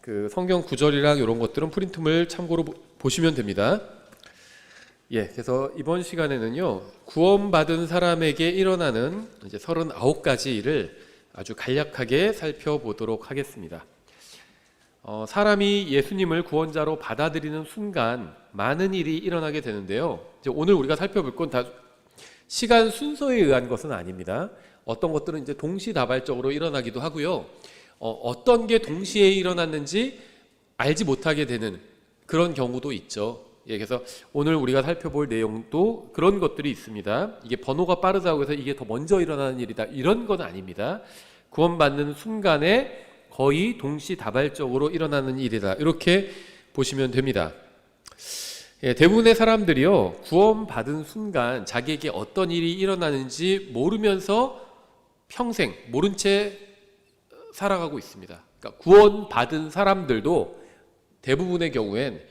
그 성경 구절이랑 이런 것들은 프린트물 참고로 보시면 됩니다. 그래서 이번 시간에는요, 구원받은 사람에게 일어나는 이제 39가지 일을 아주 간략하게 살펴보도록 하겠습니다. 사람이 예수님을 구원자로 받아들이는 순간 많은 일이 일어나게 되는데요. 이제 오늘 우리가 살펴볼 건 다 시간 순서에 의한 것은 아닙니다. 어떤 것들은 이제 동시다발적으로 일어나기도 하고요. 어떤 게 동시에 일어났는지 알지 못하게 되는 그런 경우도 있죠. 그래서 오늘 우리가 살펴볼 내용도 그런 것들이 있습니다. 이게 번호가 빠르다고 해서 이게 더 먼저 일어나는 일이다, 이런 건 아닙니다. 구원받는 순간에 거의 동시다발적으로 일어나는 일이다, 이렇게 보시면 됩니다. 대부분의 사람들이요, 구원받은 순간 자기에게 어떤 일이 일어나는지 모르면서 평생 모른 채 살아가고 있습니다. 그러니까 구원받은 사람들도 대부분의 경우엔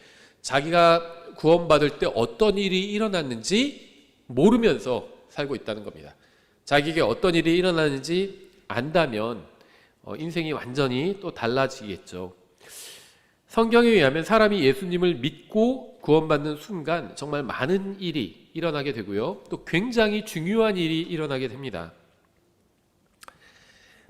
자기가 구원받을 때 어떤 일이 일어났는지 모르면서 살고 있다는 겁니다. 자기에게 어떤 일이 일어나는지 안다면 인생이 완전히 또 달라지겠죠. 성경에 의하면 사람이 예수님을 믿고 구원받는 순간 정말 많은 일이 일어나게 되고요, 또 굉장히 중요한 일이 일어나게 됩니다.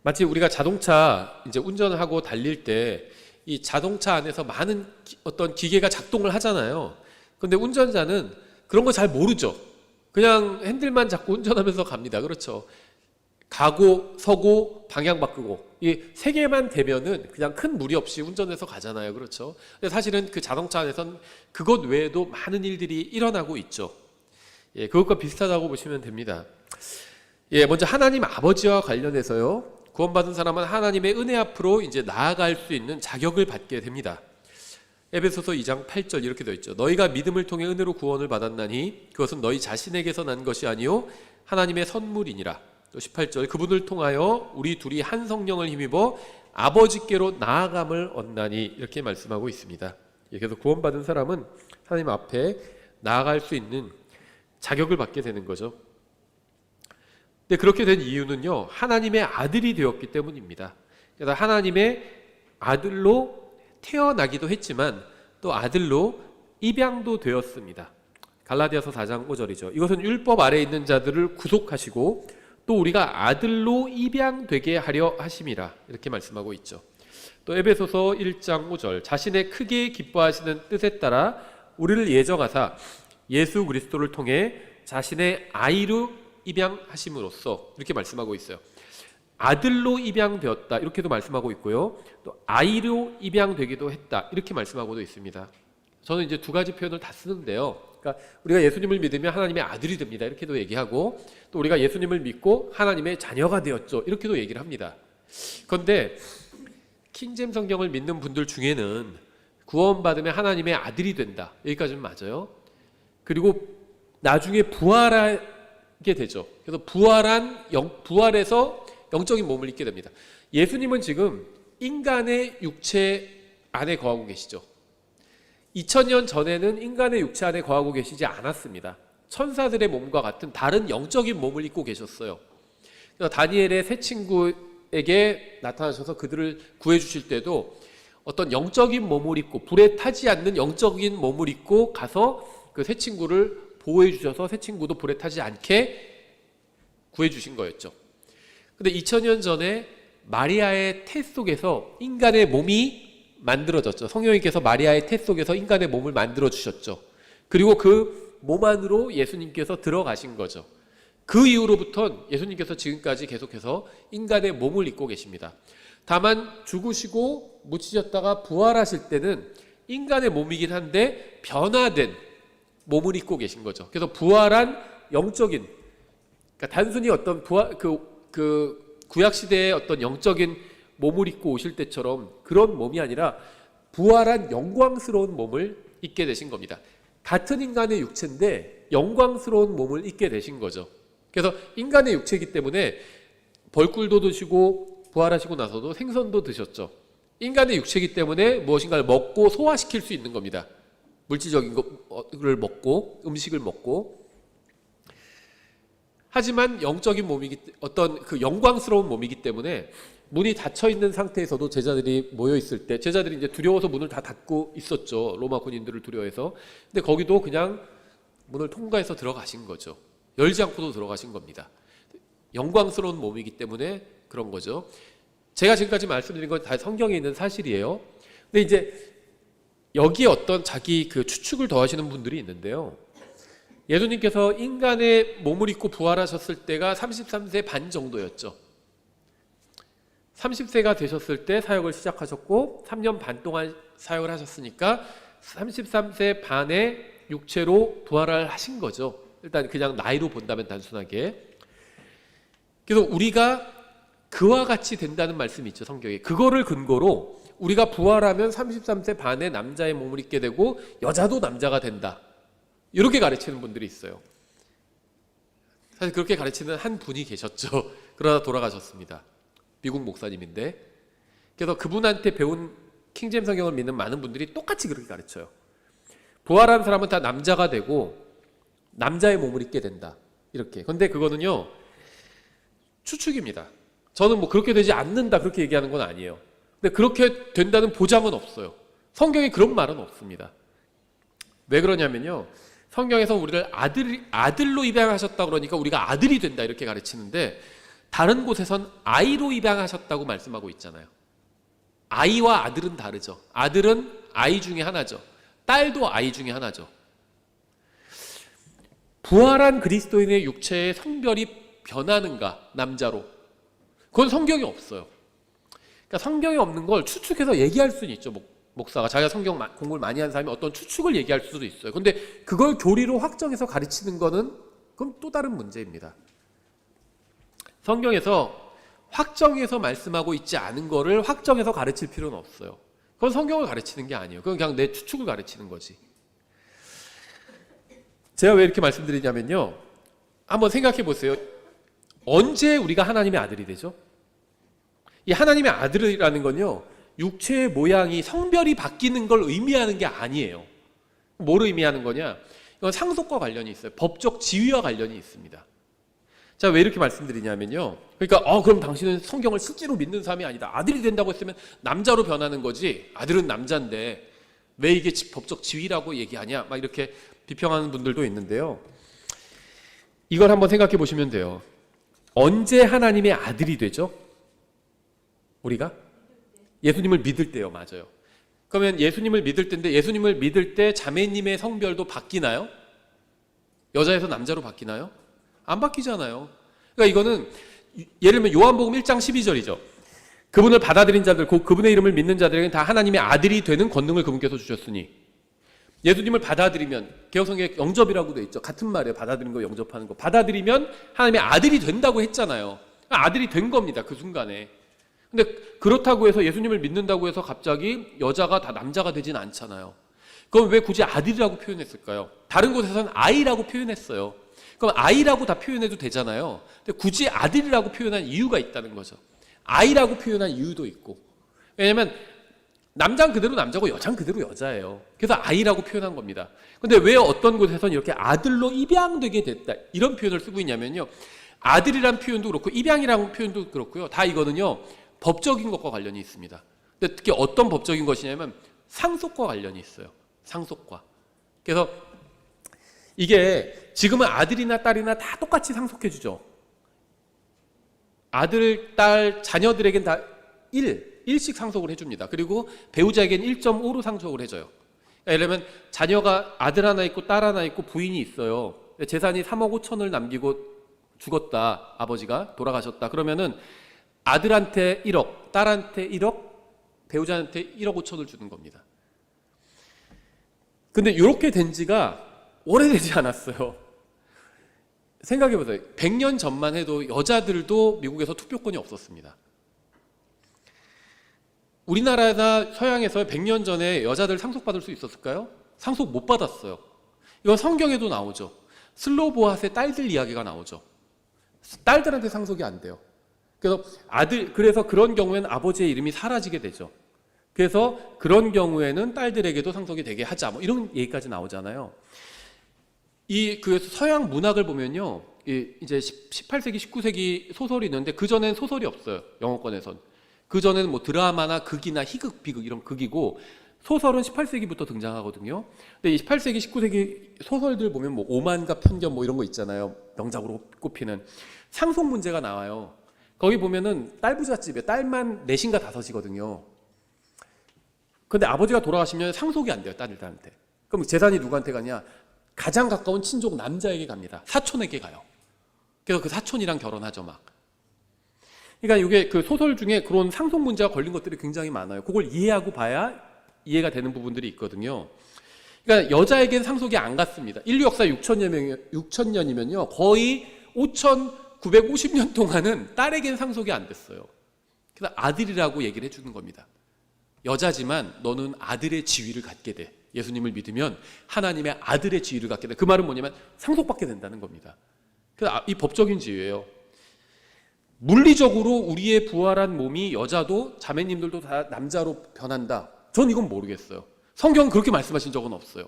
마치 우리가 자동차 이제 운전하고 달릴 때 이 자동차 안에서 많은 어떤 기계가 작동을 하잖아요. 근데 운전자는 그런 거 잘 모르죠. 그냥 핸들만 잡고 운전하면서 갑니다. 그렇죠. 가고 서고 방향 바꾸고 이 세 개만 되면은 그냥 큰 무리 없이 운전해서 가잖아요. 그렇죠. 근데 사실은 그 자동차 안에서는 그것 외에도 많은 일들이 일어나고 있죠. 그것과 비슷하다고 보시면 됩니다. 먼저 하나님 아버지와 관련해서요, 구원받은 사람은 하나님의 은혜 앞으로 이제 나아갈 수 있는 자격을 받게 됩니다. 에베소서 2장 8절 이렇게 되어 있죠. 너희가 믿음을 통해 은혜로 구원을 받았나니 그것은 너희 자신에게서 난 것이 아니요 하나님의 선물이니라. 또 18절 그분을 통하여 우리 둘이 한 성령을 힘입어 아버지께로 나아감을 얻나니, 이렇게 말씀하고 있습니다. 그래서 구원받은 사람은 하나님 앞에 나아갈 수 있는 자격을 받게 되는 거죠. 근데 그렇게 된 이유는요, 하나님의 아들이 되었기 때문입니다. 그래서 하나님의 아들로 태어나기도 했지만 또 아들로 입양도 되었습니다. 갈라디아서 4장 5절이죠. 이것은 율법 아래에 있는 자들을 구속하시고 또 우리가 아들로 입양되게 하려 하심이라, 이렇게 말씀하고 있죠. 또 에베소서 1장 5절 자신의 크게 기뻐하시는 뜻에 따라 우리를 예정하사 예수 그리스도를 통해 자신의 아이로 입양하심으로써, 이렇게 말씀하고 있어요. 아들로 입양되었다, 이렇게도 말씀하고 있고요, 또 아이로 입양되기도 했다, 이렇게 말씀하고도 있습니다. 저는 이제 두 가지 표현을 다 쓰는데요, 그러니까 우리가 예수님을 믿으면 하나님의 아들이 됩니다, 이렇게도 얘기하고, 또 우리가 예수님을 믿고 하나님의 자녀가 되었죠, 이렇게도 얘기를 합니다. 그런데 킹잼 성경을 믿는 분들 중에는 구원받으면 하나님의 아들이 된다, 여기까지는 맞아요. 그리고 나중에 부활하게 되죠. 그래서 부활해서 영적인 몸을 입게 됩니다. 예수님은 지금 인간의 육체 안에 거하고 계시죠. 2000년 전에는 인간의 육체 안에 거하고 계시지 않았습니다. 천사들의 몸과 같은 다른 영적인 몸을 입고 계셨어요. 그래서 다니엘의 세 친구에게 나타나셔서 그들을 구해주실 때도 어떤 영적인 몸을 입고, 불에 타지 않는 영적인 몸을 입고 가서 그 세 친구를 보호해 주셔서 새 친구도 불에 타지 않게 구해 주신 거였죠. 근데 2000년 전에 마리아의 태 속에서 인간의 몸이 만들어졌죠. 성령님께서 마리아의 태 속에서 인간의 몸을 만들어 주셨죠. 그리고 그 몸 안으로 예수님께서 들어가신 거죠. 그 이후로부터 예수님께서 지금까지 계속해서 인간의 몸을 입고 계십니다. 다만 죽으시고 묻히셨다가 부활하실 때는 인간의 몸이긴 한데 변화된 몸을 입고 계신 거죠. 그래서 부활한 영적인, 그러니까 단순히 어떤 구약 시대의 어떤 영적인 몸을 입고 오실 때처럼 그런 몸이 아니라 부활한 영광스러운 몸을 입게 되신 겁니다. 같은 인간의 육체인데 영광스러운 몸을 입게 되신 거죠. 그래서 인간의 육체이기 때문에 벌꿀도 드시고 부활하시고 나서도 생선도 드셨죠. 인간의 육체이기 때문에 무엇인가를 먹고 소화시킬 수 있는 겁니다. 물질적인 것을 먹고, 음식을 먹고. 하지만 영적인 몸이기, 어떤 그 영광스러운 몸이기 때문에 문이 닫혀 있는 상태에서도 제자들이 모여 있을 때 제자들이 이제 두려워서 문을 다 닫고 있었죠. 로마 군인들을 두려워해서. 근데 거기도 그냥 문을 통과해서 들어가신 거죠. 열지 않고도 들어가신 겁니다. 영광스러운 몸이기 때문에 그런 거죠. 제가 지금까지 말씀드린 건 다 성경에 있는 사실이에요. 근데 이제 여기에 어떤 자기 그 추측을 더하시는 분들이 있는데요. 예수님께서 인간의 몸을 입고 부활하셨을 때가 33세 반 정도였죠. 30세가 되셨을 때 사역을 시작하셨고 3년 반 동안 사역을 하셨으니까 33세 반의 육체로 부활을 하신 거죠. 일단 그냥 나이로 본다면 단순하게. 그래서 우리가 그와 같이 된다는 말씀이 있죠, 성경에. 그거를 근거로 우리가 부활하면 33세 반의 남자의 몸을 입게 되고 여자도 남자가 된다. 이렇게 가르치는 분들이 있어요. 사실 그렇게 가르치는 한 분이 계셨죠. 그러다 돌아가셨습니다. 미국 목사님인데. 그래서 그분한테 배운 킹제임스 성경을 믿는 많은 분들이 똑같이 그렇게 가르쳐요. 부활한 사람은 다 남자가 되고 남자의 몸을 입게 된다. 이렇게. 근데 그거는요, 추측입니다. 저는 뭐 그렇게 되지 않는다 그렇게 얘기하는 건 아니에요. 근데 그렇게 된다는 보장은 없어요. 성경에 그런 말은 없습니다. 왜 그러냐면요, 성경에서 우리를 아들로 입양하셨다 그러니까 우리가 아들이 된다 이렇게 가르치는데, 다른 곳에선 아이로 입양하셨다고 말씀하고 있잖아요. 아이와 아들은 다르죠. 아들은 아이 중에 하나죠. 딸도 아이 중에 하나죠. 부활한 그리스도인의 육체의 성별이 변하는가, 남자로? 그건 성경에 없어요. 그러니까 성경에 없는 걸 추측해서 얘기할 수는 있죠. 목사가 자기가 성경 공부를 많이 한 사람이 어떤 추측을 얘기할 수도 있어요. 근데 그걸 교리로 확정해서 가르치는 거는 그건 또 다른 문제입니다. 성경에서 확정해서 말씀하고 있지 않은 거를 확정해서 가르칠 필요는 없어요. 그건 성경을 가르치는 게 아니에요. 그건 그냥 내 추측을 가르치는 거지. 제가 왜 이렇게 말씀드리냐면요, 한번 생각해 보세요. 언제 우리가 하나님의 아들이 되죠? 이 하나님의 아들이라는 건요, 육체의 모양이 성별이 바뀌는 걸 의미하는 게 아니에요. 뭘 의미하는 거냐? 이건 상속과 관련이 있어요. 법적 지위와 관련이 있습니다. 자, 왜 이렇게 말씀드리냐면요, 그러니까 그럼 당신은 성경을 실제로 믿는 사람이 아니다. 아들이 된다고 했으면 남자로 변하는 거지, 아들은 남자인데 왜 이게 법적 지위라고 얘기하냐, 막 이렇게 비평하는 분들도 있는데요. 이걸 한번 생각해 보시면 돼요. 언제 하나님의 아들이 되죠? 우리가? 예수님을 믿을 때요. 맞아요. 그러면 예수님을 믿을 때인데, 예수님을 믿을 때 자매님의 성별도 바뀌나요? 여자에서 남자로 바뀌나요? 안 바뀌잖아요. 그러니까 이거는 예를 들면 요한복음 1장 12절이죠. 그분을 받아들인 자들, 그분의 이름을 믿는 자들에게는 다 하나님의 아들이 되는 권능을 그분께서 주셨으니, 예수님을 받아들이면, 개혁성경에 영접이라고 돼 있죠. 같은 말이에요. 받아들이는 거, 영접하는 거. 받아들이면 하나님의 아들이 된다고 했잖아요. 아들이 된 겁니다. 그 순간에. 근데 그렇다고 해서 예수님을 믿는다고 해서 갑자기 여자가 다 남자가 되진 않잖아요. 그럼 왜 굳이 아들이라고 표현했을까요? 다른 곳에서는 아이라고 표현했어요. 그럼 아이라고 다 표현해도 되잖아요. 근데 굳이 아들이라고 표현한 이유가 있다는 거죠. 아이라고 표현한 이유도 있고. 왜냐면 남자는 그대로 남자고 여자는 그대로 여자예요. 그래서 아이라고 표현한 겁니다. 근데 왜 어떤 곳에서는 이렇게 아들로 입양되게 됐다, 이런 표현을 쓰고 있냐면요, 아들이란 표현도 그렇고 입양이라는 표현도 그렇고요, 다 이거는요 법적인 것과 관련이 있습니다. 근데 특히 어떤 법적인 것이냐면 상속과 관련이 있어요. 상속과. 그래서 이게 지금은 아들이나 딸이나 다 똑같이 상속해 주죠. 아들, 딸, 자녀들에겐 다 1씩 상속을 해줍니다. 그리고 배우자에겐 1.5로 상속을 해줘요. 그러니까 예를 들면 자녀가 아들 하나 있고 딸 하나 있고 부인이 있어요. 재산이 3억 5천을 남기고 죽었다, 아버지가 돌아가셨다. 그러면은 아들한테 1억, 딸한테 1억, 배우자한테 1억 5천을 주는 겁니다. 근데 이렇게 된 지가 오래되지 않았어요. 생각해보세요. 100년 전만 해도 여자들도 미국에서 투표권이 없었습니다. 우리나라나 서양에서 100년 전에 여자들 상속받을 수 있었을까요? 상속 못 받았어요. 이건 성경에도 나오죠. 슬로보핫의 딸들 이야기가 나오죠. 딸들한테 상속이 안 돼요. 그래서 그런 경우에는 아버지의 이름이 사라지게 되죠. 그래서 그런 경우에는 딸들에게도 상속이 되게 하자, 뭐 이런 얘기까지 나오잖아요. 그 서양 문학을 보면요, 이제 18세기, 19세기 소설이 있는데 그 전엔 소설이 없어요. 영어권에선. 그 전에는 뭐 드라마나 극이나 희극, 비극 이런 극이고 소설은 18세기부터 등장하거든요. 근데 이 18세기, 19세기 소설들 보면 뭐 오만과 편견 뭐 이런 거 있잖아요. 명작으로 꼽히는 상속 문제가 나와요. 거기 보면은 딸부잣집에 딸만 넷인가 다섯이거든요. 근데 아버지가 돌아가시면 상속이 안 돼요, 딸들한테. 그럼 재산이 누구한테 가냐? 가장 가까운 친족 남자에게 갑니다. 사촌에게 가요. 그래서 그 사촌이랑 결혼하죠, 막. 그러니까 이게 그 소설 중에 그런 상속 문제가 걸린 것들이 굉장히 많아요. 그걸 이해하고 봐야 이해가 되는 부분들이 있거든요. 그러니까 여자에게는 상속이 안 갔습니다. 인류 역사 6천년이면요. 거의 5,950년 동안은 딸에게는 상속이 안 됐어요. 그래서 아들이라고 얘기를 해주는 겁니다. 여자지만 너는 아들의 지위를 갖게 돼. 예수님을 믿으면 하나님의 아들의 지위를 갖게 돼. 그 말은 뭐냐면 상속받게 된다는 겁니다. 그래서 이 법적인 지위예요. 물리적으로 우리의 부활한 몸이 여자도 자매님들도 다 남자로 변한다. 전 이건 모르겠어요. 성경은 그렇게 말씀하신 적은 없어요.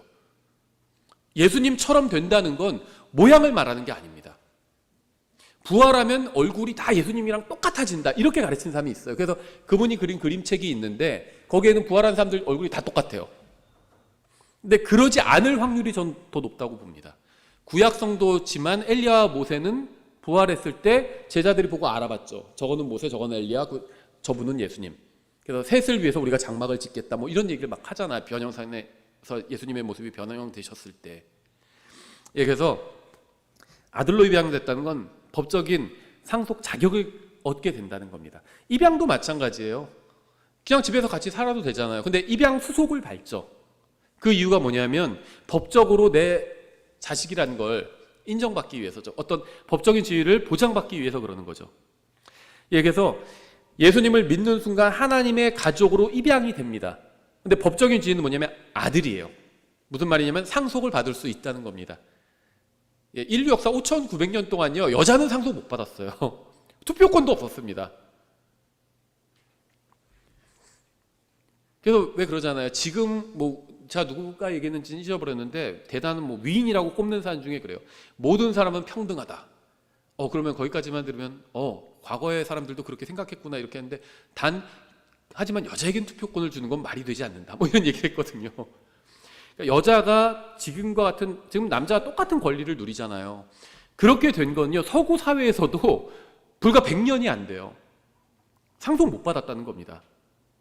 예수님처럼 된다는 건 모양을 말하는 게 아닙니다. 부활하면 얼굴이 다 예수님이랑 똑같아진다. 이렇게 가르친 사람이 있어요. 그래서 그분이 그린 그림책이 있는데 거기에는 부활한 사람들 얼굴이 다 똑같아요. 근데 그러지 않을 확률이 전 더 높다고 봅니다. 구약 성도지만 엘리야와 모세는 부활했을 때 제자들이 보고 알아봤죠. 저거는 모세, 저거는 엘리야, 저분은 예수님. 그래서 셋을 위해서 우리가 장막을 짓겠다. 뭐 이런 얘기를 막 하잖아요. 변형상에서 예수님의 모습이 변형되셨을 때. 예, 그래서 아들로 입양됐다는 건 법적인 상속 자격을 얻게 된다는 겁니다. 입양도 마찬가지예요. 그냥 집에서 같이 살아도 되잖아요. 근데 입양 수속을 밟죠. 그 이유가 뭐냐면 법적으로 내 자식이라는 걸 인정받기 위해서죠. 어떤 법적인 지위를 보장받기 위해서 그러는 거죠. 예, 그래서 예수님을 믿는 순간 하나님의 가족으로 입양이 됩니다. 근데 법적인 지위는 뭐냐면 아들이에요. 무슨 말이냐면 상속을 받을 수 있다는 겁니다. 예, 인류 역사 5,900년 동안요, 여자는 상속 못 받았어요. 투표권도 없었습니다. 그래서 왜 그러잖아요. 지금 뭐 제가 누가 얘기했는지는 잊어버렸는데 대단한 뭐 위인이라고 꼽는 사람 중에 그래요. 모든 사람은 평등하다. 그러면 거기까지만 들으면 과거의 사람들도 그렇게 생각했구나 이렇게 했는데 하지만 여자에겐 투표권을 주는 건 말이 되지 않는다. 뭐 이런 얘기를 했거든요. 그러니까 여자가 지금 남자와 똑같은 권리를 누리잖아요. 그렇게 된 건요, 서구 사회에서도 불과 100년이 안 돼요. 상속 못 받았다는 겁니다.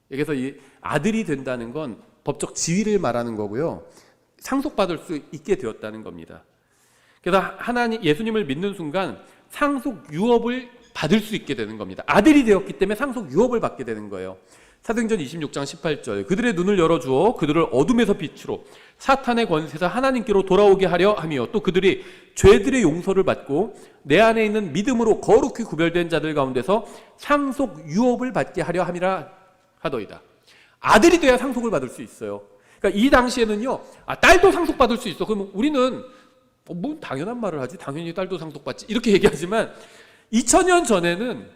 그래서 이 아들이 된다는 건 법적 지위를 말하는 거고요. 상속받을 수 있게 되었다는 겁니다. 그래서 예수님을 믿는 순간 상속 유업을 받을 수 있게 되는 겁니다. 아들이 되었기 때문에 상속 유업을 받게 되는 거예요. 사도행전 26장 18절 그들의 눈을 열어주어 그들을 어둠에서 빛으로 사탄의 권세에서 하나님께로 돌아오게 하려 하며 또 그들이 죄들의 용서를 받고 내 안에 있는 믿음으로 거룩히 구별된 자들 가운데서 상속 유업을 받게 하려 함이라 하더이다. 아들이 돼야 상속을 받을 수 있어요. 그러니까 이 당시에는요, 딸도 상속받을 수 있어. 그러면 우리는 뭐 당연한 말을 하지, 당연히 딸도 상속받지 이렇게 얘기하지만 2000년 전에는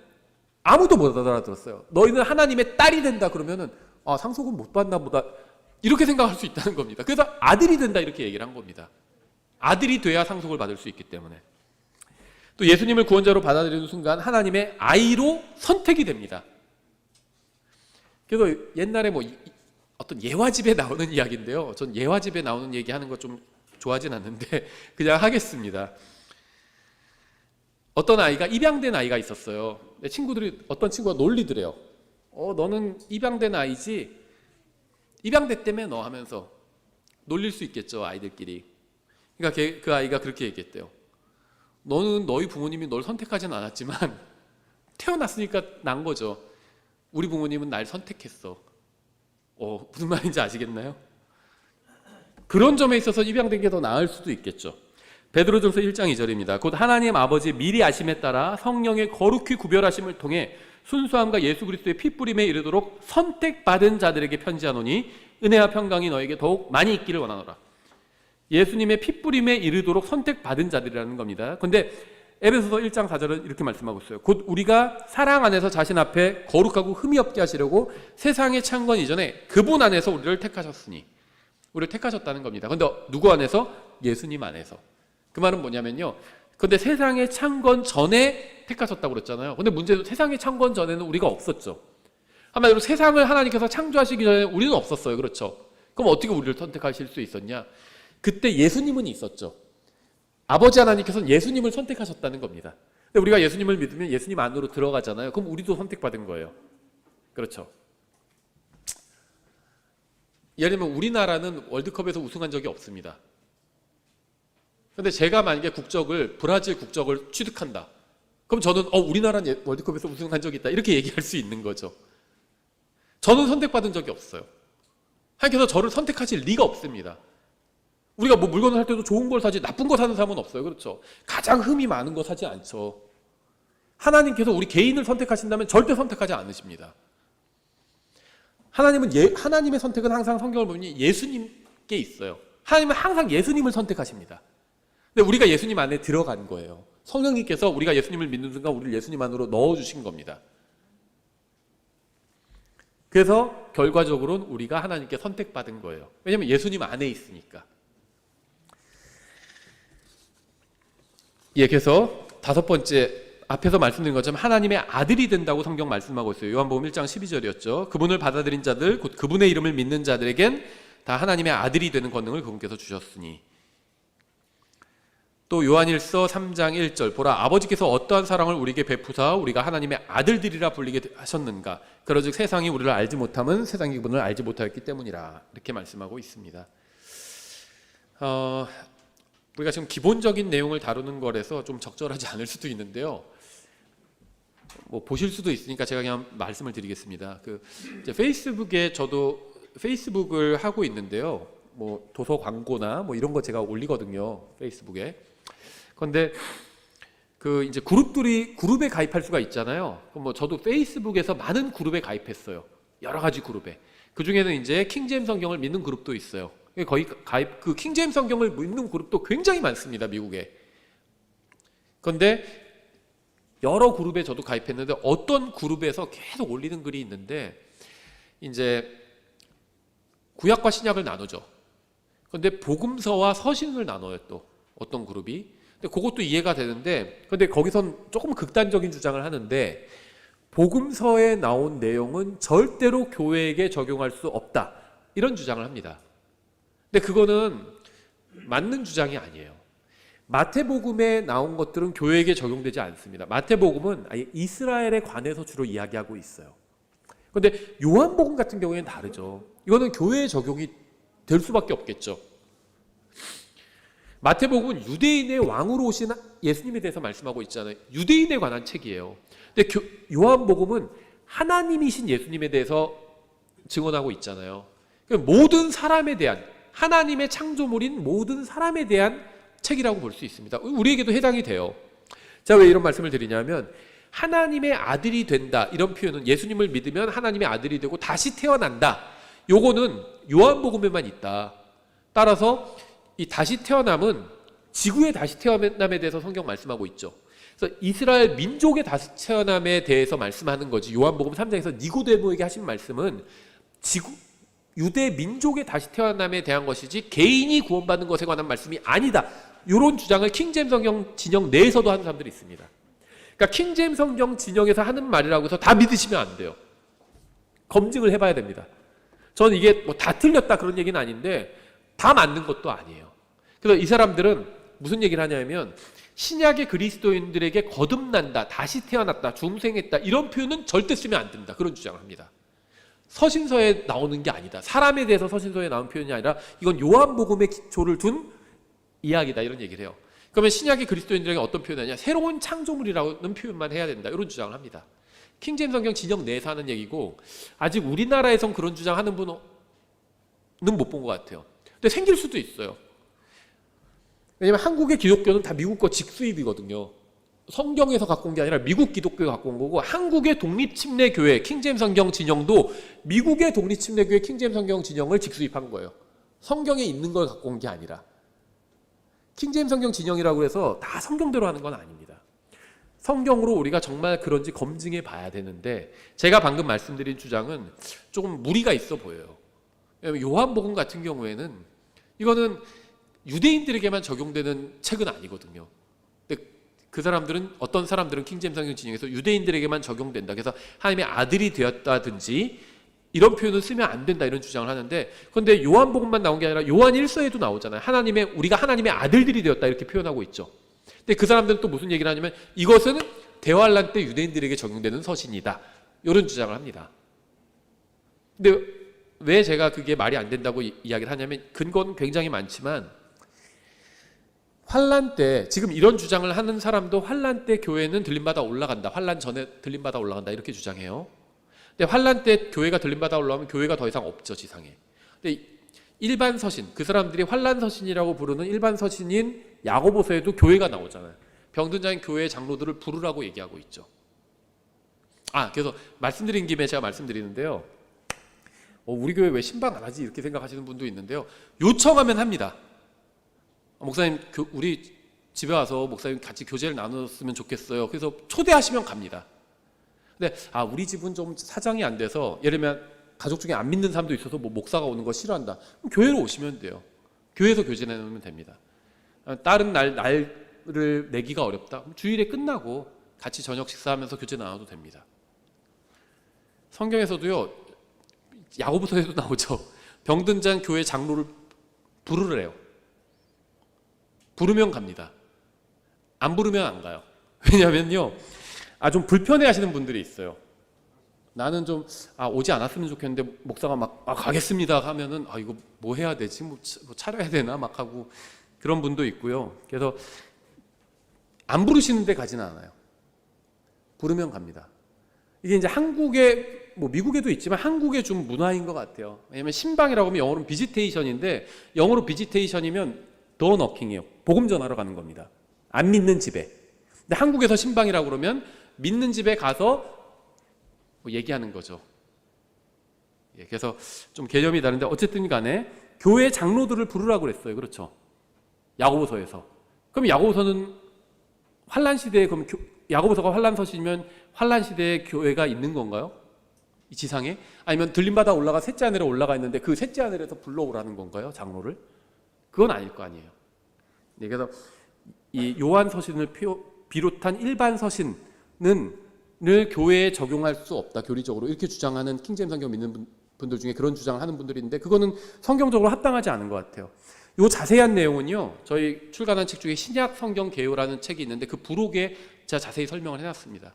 아무도 못 알아들었어요. 너희는 하나님의 딸이 된다 그러면은 상속은 못 받나 보다 이렇게 생각할 수 있다는 겁니다. 그래서 아들이 된다 이렇게 얘기를 한 겁니다. 아들이 돼야 상속을 받을 수 있기 때문에. 또 예수님을 구원자로 받아들이는 순간 하나님의 아이로 선택이 됩니다. 그래서 옛날에 뭐 어떤 예화집에 나오는 이야기인데요. 전 예화집에 나오는 얘기하는 거 좀 좋아하진 않는데 그냥 하겠습니다. 어떤 아이가 입양된 아이가 있었어요. 내 친구들이 어떤 친구가 논리더래요. 너는 입양된 아이지 입양됐다며 너 하면서 놀릴 수 있겠죠, 아이들끼리. 그러니까 그 아이가 그렇게 얘기했대요. 너는 너희 부모님이 널 선택하진 않았지만 태어났으니까 난 거죠. 우리 부모님은 날 선택했어. 무슨 말인지 아시겠나요? 그런 점에 있어서 입양된 게 더 나을 수도 있겠죠. 베드로전서 1장 2절입니다. 곧 하나님 아버지 미리 아심에 따라 성령의 거룩히 구별하심을 통해 순수함과 예수 그리스도의 핏부림에 이르도록 선택받은 자들에게 편지하노니 은혜와 평강이 너에게 더욱 많이 있기를 원하노라. 예수님의 핏부림에 이르도록 선택받은 자들이라는 겁니다. 그런데 에베소서 1장 4절은 이렇게 말씀하고 있어요. 곧 우리가 사랑 안에서 자신 앞에 거룩하고 흠이 없게 하시려고 세상의 창건 이전에 그분 안에서 우리를 택하셨으니, 우리를 택하셨다는 겁니다. 그런데 누구 안에서? 예수님 안에서. 그 말은 뭐냐면요, 근데 세상의 창건 전에 택하셨다고 그랬잖아요. 근데 문제는 세상의 창건 전에는 우리가 없었죠. 한마디로 세상을 하나님께서 창조하시기 전에 우리는 없었어요. 그렇죠? 그럼 어떻게 우리를 선택하실 수 있었냐? 그때 예수님은 있었죠. 아버지 하나님께서는 예수님을 선택하셨다는 겁니다. 근데 우리가 예수님을 믿으면 예수님 안으로 들어가잖아요. 그럼 우리도 선택받은 거예요. 그렇죠? 예를 들면 우리나라는 월드컵에서 우승한 적이 없습니다. 근데 제가 만약에 브라질 국적을 취득한다. 그럼 저는 우리나라는 월드컵에서 우승한 적이 있다. 이렇게 얘기할 수 있는 거죠. 저는 선택받은 적이 없어요. 하나님께서 저를 선택하실 리가 없습니다. 우리가 뭐 물건을 살 때도 좋은 걸 사지 나쁜 거 사는 사람은 없어요. 그렇죠? 가장 흠이 많은 거 사지 않죠. 하나님께서 우리 개인을 선택하신다면 절대 선택하지 않으십니다. 하나님의 선택은 항상 성경을 보면 예수님께 있어요. 하나님은 항상 예수님을 선택하십니다. 근데 우리가 예수님 안에 들어간 거예요. 성령님께서 우리가 예수님을 믿는 순간 우리를 예수님 안으로 넣어주신 겁니다. 그래서 결과적으로는 우리가 하나님께 선택받은 거예요. 왜냐하면 예수님 안에 있으니까. 그래서 다섯 번째, 앞에서 말씀드린 것처럼 하나님의 아들이 된다고 성경 말씀하고 있어요. 요한복음 1장 12절이었죠. 그분을 받아들인 자들, 곧 그분의 이름을 믿는 자들에겐 다 하나님의 아들이 되는 권능을 그분께서 주셨으니. 또 요한일서 3장 1절, 보라 아버지께서 어떠한 사랑을 우리에게 베푸사 우리가 하나님의 아들들이라 불리게 하셨는가. 그러즉 세상이 우리를 알지 못함은 세상이 그분을 알지 못하였기 때문이라. 이렇게 말씀하고 있습니다. 우리가 지금 기본적인 내용을 다루는 거라서 좀 적절하지 않을 수도 있는데요. 뭐 보실 수도 있으니까 제가 그냥 말씀을 드리겠습니다. 이제 페이스북에 저도 페이스북을 하고 있는데요. 뭐 도서 광고나 뭐 이런 거 제가 올리거든요. 페이스북에. 그런데 이제 그룹에 가입할 수가 있잖아요. 그럼 뭐 저도 페이스북에서 많은 그룹에 가입했어요. 여러 가지 그룹에. 그 중에는 이제 킹제임스 성경을 믿는 그룹도 있어요. 거의 킹제임스 성경을 믿는 그룹도 굉장히 많습니다. 미국에. 그런데 여러 그룹에 저도 가입했는데 어떤 그룹에서 계속 올리는 글이 있는데 이제 구약과 신약을 나누죠. 그런데 복음서와 서신을 나눠요. 또 어떤 그룹이. 근데 그것도 이해가 되는데 근데 거기선 조금 극단적인 주장을 하는데 복음서에 나온 내용은 절대로 교회에게 적용할 수 없다. 이런 주장을 합니다. 근데 그거는 맞는 주장이 아니에요. 마태복음에 나온 것들은 교회에게 적용되지 않습니다. 마태복음은 아예 이스라엘에 관해서 주로 이야기하고 있어요. 그런데 요한복음 같은 경우에는 다르죠. 이거는 교회에 적용이 될 수밖에 없겠죠. 마태복음은 유대인의 왕으로 오신 예수님에 대해서 말씀하고 있잖아요. 유대인에 관한 책이에요. 근데 요한복음은 하나님이신 예수님에 대해서 증언하고 있잖아요. 모든 사람에 대한 하나님의 창조물인 모든 사람에 대한 책이라고 볼 수 있습니다. 우리에게도 해당이 돼요. 자, 왜 이런 말씀을 드리냐면 하나님의 아들이 된다 이런 표현은 예수님을 믿으면 하나님의 아들이 되고 다시 태어난다. 요거는 요한복음에만 있다. 따라서 이 다시 태어남은 지구의 다시 태어남에 대해서 성경 말씀하고 있죠. 그래서 이스라엘 민족의 다시 태어남에 대해서 말씀하는 거지. 요한복음 3장에서 니고데모에게 하신 말씀은 유대 민족의 다시 태어남에 대한 것이지 개인이 구원받는 것에 관한 말씀이 아니다. 이런 주장을 킹제임스 성경 진영 내에서도 하는 사람들이 있습니다. 그러니까 킹제임스 성경 진영에서 하는 말이라고 해서 다 믿으시면 안 돼요. 검증을 해봐야 됩니다. 저는 이게 뭐 다 틀렸다 그런 얘기는 아닌데 다 맞는 것도 아니에요. 그래서 이 사람들은 무슨 얘기를 하냐면 신약의 그리스도인들에게 거듭난다, 다시 태어났다, 중생했다 이런 표현은 절대 쓰면 안 된다. 그런 주장을 합니다. 서신서에 나오는 게 아니다. 사람에 대해서 서신서에 나온 표현이 아니라 이건 요한복음의 기초를 둔 이야기다 이런 얘기를 해요. 그러면 신약의 그리스도인들에게 어떤 표현이 아니냐? 새로운 창조물이라는 표현만 해야 된다. 이런 주장을 합니다. 킹제임스 성경 진영 내에서 하는 얘기고 아직 우리나라에선 그런 주장하는 분은 못 본 것 같아요. 근데 생길 수도 있어요. 왜냐하면 한국의 기독교는 다 미국 거 직수입이거든요. 성경에서 갖고 온 게 아니라 미국 기독교가 갖고 온 거고 한국의 독립침례교회 킹제임스 성경 진영도 미국의 독립침례교회 킹제임스 성경 진영을 직수입한 거예요. 성경에 있는 걸 갖고 온 게 아니라. 킹제임스 성경 진영이라고 해서 다 성경대로 하는 건 아닙니다. 성경으로 우리가 정말 그런지 검증해 봐야 되는데 제가 방금 말씀드린 주장은 조금 무리가 있어 보여요. 요한복음 같은 경우에는 이거는 유대인들에게만 적용되는 책은 아니거든요. 근데 그 사람들은 어떤 사람들은 킹제임스 성경 진영에서 유대인들에게만 적용된다. 그래서 하나님의 아들이 되었다든지 이런 표현을 쓰면 안 된다 이런 주장을 하는데, 그런데 요한복음만 나온 게 아니라 요한 1서에도 나오잖아요. 우리가 하나님의 아들들이 되었다 이렇게 표현하고 있죠. 근데 그 사람들은 또 무슨 얘기를 하냐면 이것은 대환란 때 유대인들에게 적용되는 서신이다 이런 주장을 합니다. 근데 왜 제가 그게 말이 안 된다고 이야기를 하냐면 근거는 굉장히 많지만, 환란 때 지금 이런 주장을 하는 사람도 환란 때 교회는 들림받아 올라간다, 환란 전에 들림받아 올라간다 이렇게 주장해요. 근데 환란 때 교회가 들림받아 올라오면 교회가 더 이상 없죠, 지상에. 근데 일반 서신, 그 사람들이 환란 서신이라고 부르는 일반 서신인 야고보서에도 교회가 나오잖아요. 병든 자인 교회의 장로들을 부르라고 얘기하고 있죠. 그래서 말씀드린 김에 제가 말씀드리는데요. 우리 교회 왜 신방 안 하지 이렇게 생각하시는 분도 있는데요. 요청하면 합니다. 목사님, 우리 집에 와서 목사님 같이 교제를 나눴으면 좋겠어요. 그래서 초대하시면 갑니다. 근데 우리 집은 좀 사정이 안 돼서, 예를 들면 가족 중에 안 믿는 사람도 있어서 목사가 오는 거 싫어한다. 그럼 교회로 오시면 돼요. 교회에서 교제 나누면 됩니다. 다른 날을 내기가 어렵다. 그럼 주일에 끝나고 같이 저녁 식사하면서 교제 나눠도 됩니다. 성경에서도요, 야고보서에도 나오죠. 병든 자인 교회 장로를 부르래요. 부르면 갑니다. 안 부르면 안 가요. 왜냐면요, 좀 불편해 하시는 분들이 있어요. 나는 좀 오지 않았으면 좋겠는데 목사가 막 가겠습니다 하면은 이거 뭐 해야 되지? 뭐 차려야 되나? 막 하고 그런 분도 있고요. 그래서 안 부르시는데 가지는 않아요. 부르면 갑니다. 이게 이제 한국에, 미국에도 있지만 한국의 좀 문화인 것 같아요. 왜냐면 신방이라고 하면 영어로는 비지테이션인데, 영어로 비지테이션이면 도어 너킹이에요. 복음 전하러 가는 겁니다. 안 믿는 집에. 근데 한국에서 신방이라고 그러면 믿는 집에 가서 얘기하는 거죠. 그래서 좀 개념이 다른데 어쨌든 간에 교회 장로들을 부르라고 그랬어요. 그렇죠. 야고보서에서. 그럼 야고보서는 환란 시대에, 그럼 야고보서가 환란 서신이면 환란 시대에 교회가 있는 건가요? 이 지상에? 아니면 들림받아 올라가 셋째 하늘에 올라가 있는데 그 셋째 하늘에서 불러오라는 건가요? 장로를? 그건 아닐 거 아니에요. 그래서 이 요한 서신을 비롯한 일반 서신을 교회에 적용할 수 없다, 교리적으로 이렇게 주장하는 킹제임스 성경 믿는 분들 중에 그런 주장을 하는 분들이 있는데, 그거는 성경적으로 합당하지 않은 것 같아요. 이 자세한 내용은요, 저희 출간한 책 중에 신약 성경 개요라는 책이 있는데 그 부록에 제가 자세히 설명을 해놨습니다.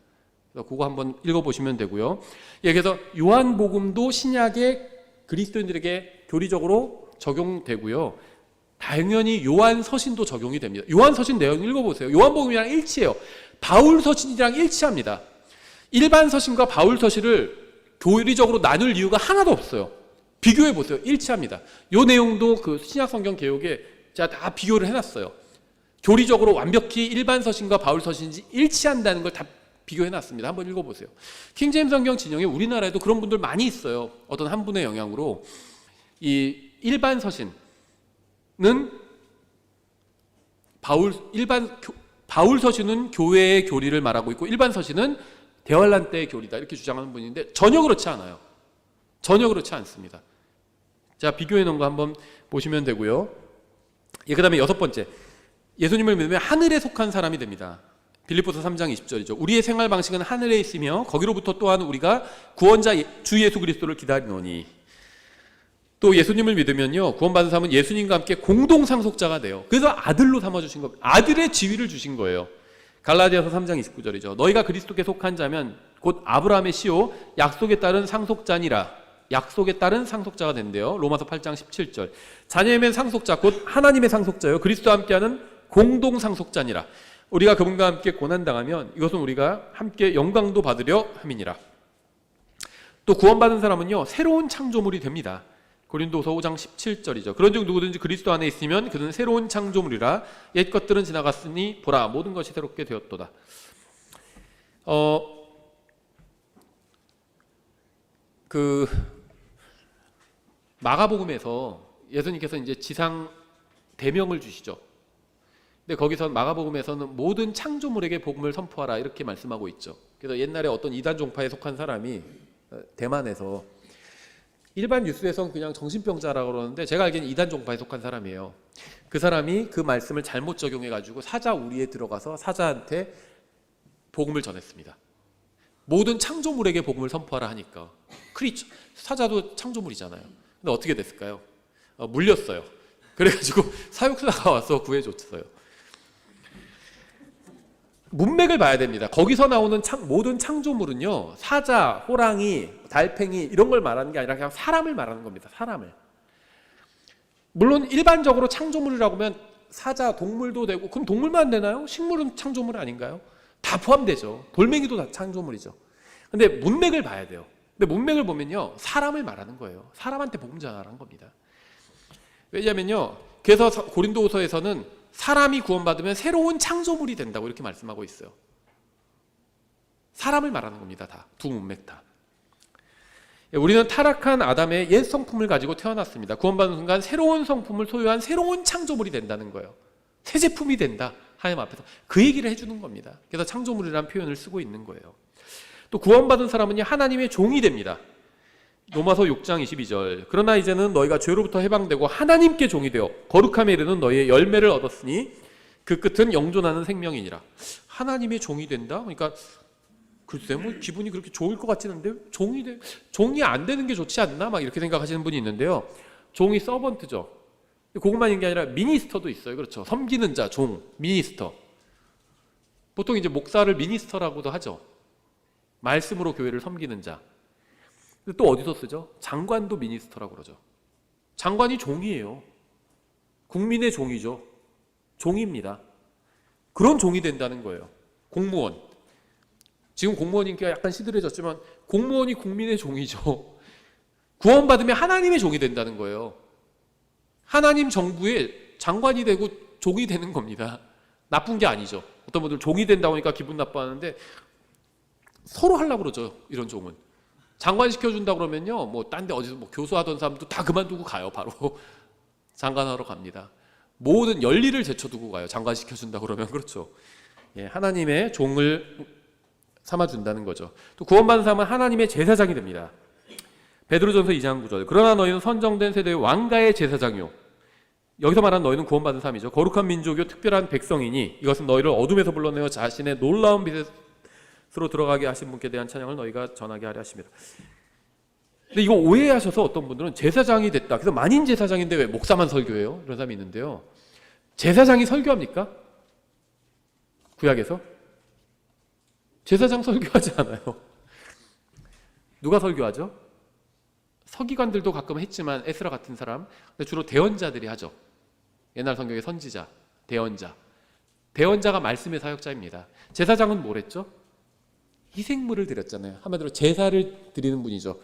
그래서 그거 한번 읽어보시면 되고요. 그래서 요한복음도 신약의 그리스도인들에게 교리적으로 적용되고요. 당연히 요한 서신도 적용이 됩니다. 요한 서신 내용 읽어보세요. 요한복음이랑 일치해요. 바울 서신이랑 일치합니다. 일반 서신과 바울 서신을 교리적으로 나눌 이유가 하나도 없어요. 비교해 보세요. 일치합니다. 이 내용도 그 신약 성경 개역에 제가 다 비교를 해놨어요. 교리적으로 완벽히 일반 서신과 바울 서신이 일치한다는 걸 다 비교해 놨습니다. 한번 읽어보세요. 킹제임스 성경 진영에 우리나라에도 그런 분들 많이 있어요. 어떤 한 분의 영향으로 이 일반 서신은 바울 서신은 교회의 교리를 말하고 있고, 일반 서신은 대환란 때의 교리다 이렇게 주장하는 분인데 전혀 그렇지 않아요. 전혀 그렇지 않습니다. 자, 비교해 놓은 거 한번 보시면 되고요. 그 다음에 6번째, 예수님을 믿으면 하늘에 속한 사람이 됩니다. 빌립보서 3장 20절이죠. 우리의 생활 방식은 하늘에 있으며 거기로부터 또한 우리가 구원자 주 예수 그리스도를 기다리노니. 또 예수님을 믿으면요, 구원받은 사람은 예수님과 함께 공동 상속자가 돼요. 그래서 아들로 삼아주신 겁니다. 아들의 지위를 주신 거예요. 갈라디아서 3장 29절이죠. 너희가 그리스도께 속한 자면 곧 아브라함의 씨요 약속에 따른 상속자니라. 약속에 따른 상속자가 된대요. 로마서 8장 17절. 자녀이면 상속자 곧 하나님의 상속자요 그리스도와 함께하는 공동 상속자니라. 우리가 그분과 함께 고난당하면 이것은 우리가 함께 영광도 받으려 함이니라. 또 구원받은 사람은요, 새로운 창조물이 됩니다. 고린도서 5장 17절이죠. 그런즉 누구든지 그리스도 안에 있으면 그는 새로운 창조물이라. 옛 것들은 지나갔으니 보라 모든 것이 새롭게 되었도다. 마가복음에서 예수님께서 이제 지상 대명을 주시죠. 근데 거기서 마가복음에서는 모든 창조물에게 복음을 선포하라 이렇게 말씀하고 있죠. 그래서 옛날에 어떤 이단 종파에 속한 사람이 대만에서 일반 뉴스에선 그냥 정신병자라고 그러는데 제가 알기에는 이단 종파에 속한 사람이에요. 그 사람이 그 말씀을 잘못 적용해가지고 사자 우리에 들어가서 사자한테 복음을 전했습니다. 모든 창조물에게 복음을 선포하라 하니까. 크리처, 사자도 창조물이잖아요. 근데 어떻게 됐을까요? 물렸어요. 그래가지고 사육사가 와서 구해줬어요. 문맥을 봐야 됩니다. 거기서 나오는 모든 창조물은요, 사자, 호랑이, 달팽이 이런 걸 말하는 게 아니라 그냥 사람을 말하는 겁니다. 사람을. 물론 일반적으로 창조물이라고 하면 사자, 동물도 되고, 그럼 동물만 되나요? 식물은 창조물 아닌가요? 다 포함되죠. 돌멩이도 다 창조물이죠. 근데 문맥을 봐야 돼요. 근데 문맥을 보면요, 사람을 말하는 거예요. 사람한테 복음 전하라는 겁니다. 왜냐면요, 그래서 고린도후서에서는 사람이 구원받으면 새로운 창조물이 된다고 이렇게 말씀하고 있어요. 사람을 말하는 겁니다. 다. 두 문맥 다. 우리는 타락한 아담의 옛 성품을 가지고 태어났습니다. 구원받는 순간 새로운 성품을 소유한 새로운 창조물이 된다는 거예요. 새 제품이 된다. 하나님 앞에서 그 얘기를 해주는 겁니다. 그래서 창조물이라는 표현을 쓰고 있는 거예요. 또 구원받은 사람은 하나님의 종이 됩니다. 로마서 6장 22절. 그러나 이제는 너희가 죄로부터 해방되고 하나님께 종이 되어 거룩함에 이르는 너희의 열매를 얻었으니 그 끝은 영존하는 생명이니라. 하나님의 종이 된다? 그러니까 글쎄 뭐 기분이 그렇게 좋을 것 같지는 않은데 종이 안 되는 게 좋지 않나? 막 이렇게 생각하시는 분이 있는데요. 종이 서번트죠. 그것만 있는 게 아니라 미니스터도 있어요. 그렇죠. 섬기는 자, 종, 미니스터. 보통 이제 목사를 미니스터라고도 하죠. 말씀으로 교회를 섬기는 자. 또 어디서 쓰죠? 장관도 미니스터라고 그러죠. 장관이 종이에요. 국민의 종이죠. 종입니다. 그런 종이 된다는 거예요. 공무원. 지금 공무원 인기가 약간 시들해졌지만 공무원이 국민의 종이죠. 구원받으면 하나님의 종이 된다는 거예요. 하나님 정부의 장관이 되고 종이 되는 겁니다. 나쁜 게 아니죠. 어떤 분들 종이 된다고 하니까 기분 나빠하는데 서로 하려고 그러죠. 이런 종은. 장관 시켜준다 그러면요, 뭐 딴 데 어디서 뭐 교수하던 사람도 다 그만두고 가요. 바로 장관하러 갑니다. 모든 열일을 제쳐두고 가요. 장관 시켜준다 그러면. 그렇죠. 예, 하나님의 종을 삼아준다는 거죠. 또 구원받은 사람은 하나님의 제사장이 됩니다. 베드로전서 2장 9절. 그러나 너희는 선정된 세대의 왕가의 제사장이요. 여기서 말한 너희는 구원받은 사람이죠. 거룩한 민족이요 특별한 백성이니 이것은 너희를 어둠에서 불러내어 자신의 놀라운 빛으로 들어가게 하신 분께 대한 찬양을 너희가 전하게 하려 하십니다. 근데 이거 오해하셔서 어떤 분들은 제사장이 됐다. 그래서 만인 제사장인데 왜 목사만 설교해요? 이런 사람이 있는데요. 제사장이 설교합니까? 구약에서? 제사장 설교하지 않아요. 누가 설교하죠? 서기관들도 가끔 했지만 에스라 같은 사람, 근데 주로 대언자들이 하죠. 옛날 성경의 선지자, 대언자. 대언자가 말씀의 사역자입니다. 제사장은 뭘 했죠? 희생물을 드렸잖아요. 한마디로 제사를 드리는 분이죠.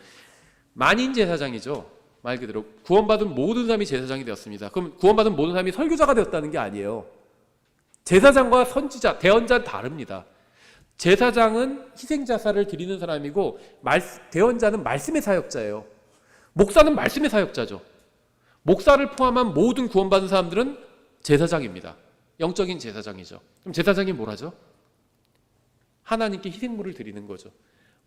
만인 제사장이죠. 말 그대로 구원받은 모든 사람이 제사장이 되었습니다. 그럼 구원받은 모든 사람이 설교자가 되었다는 게 아니에요. 제사장과 선지자, 대언자는 다릅니다. 제사장은 희생자사를 드리는 사람이고 대언자는 말씀의 사역자예요. 목사는 말씀의 사역자죠. 목사를 포함한 모든 구원받은 사람들은 제사장입니다. 영적인 제사장이죠. 그럼 제사장이 뭘 하죠? 하나님께 희생물을 드리는 거죠.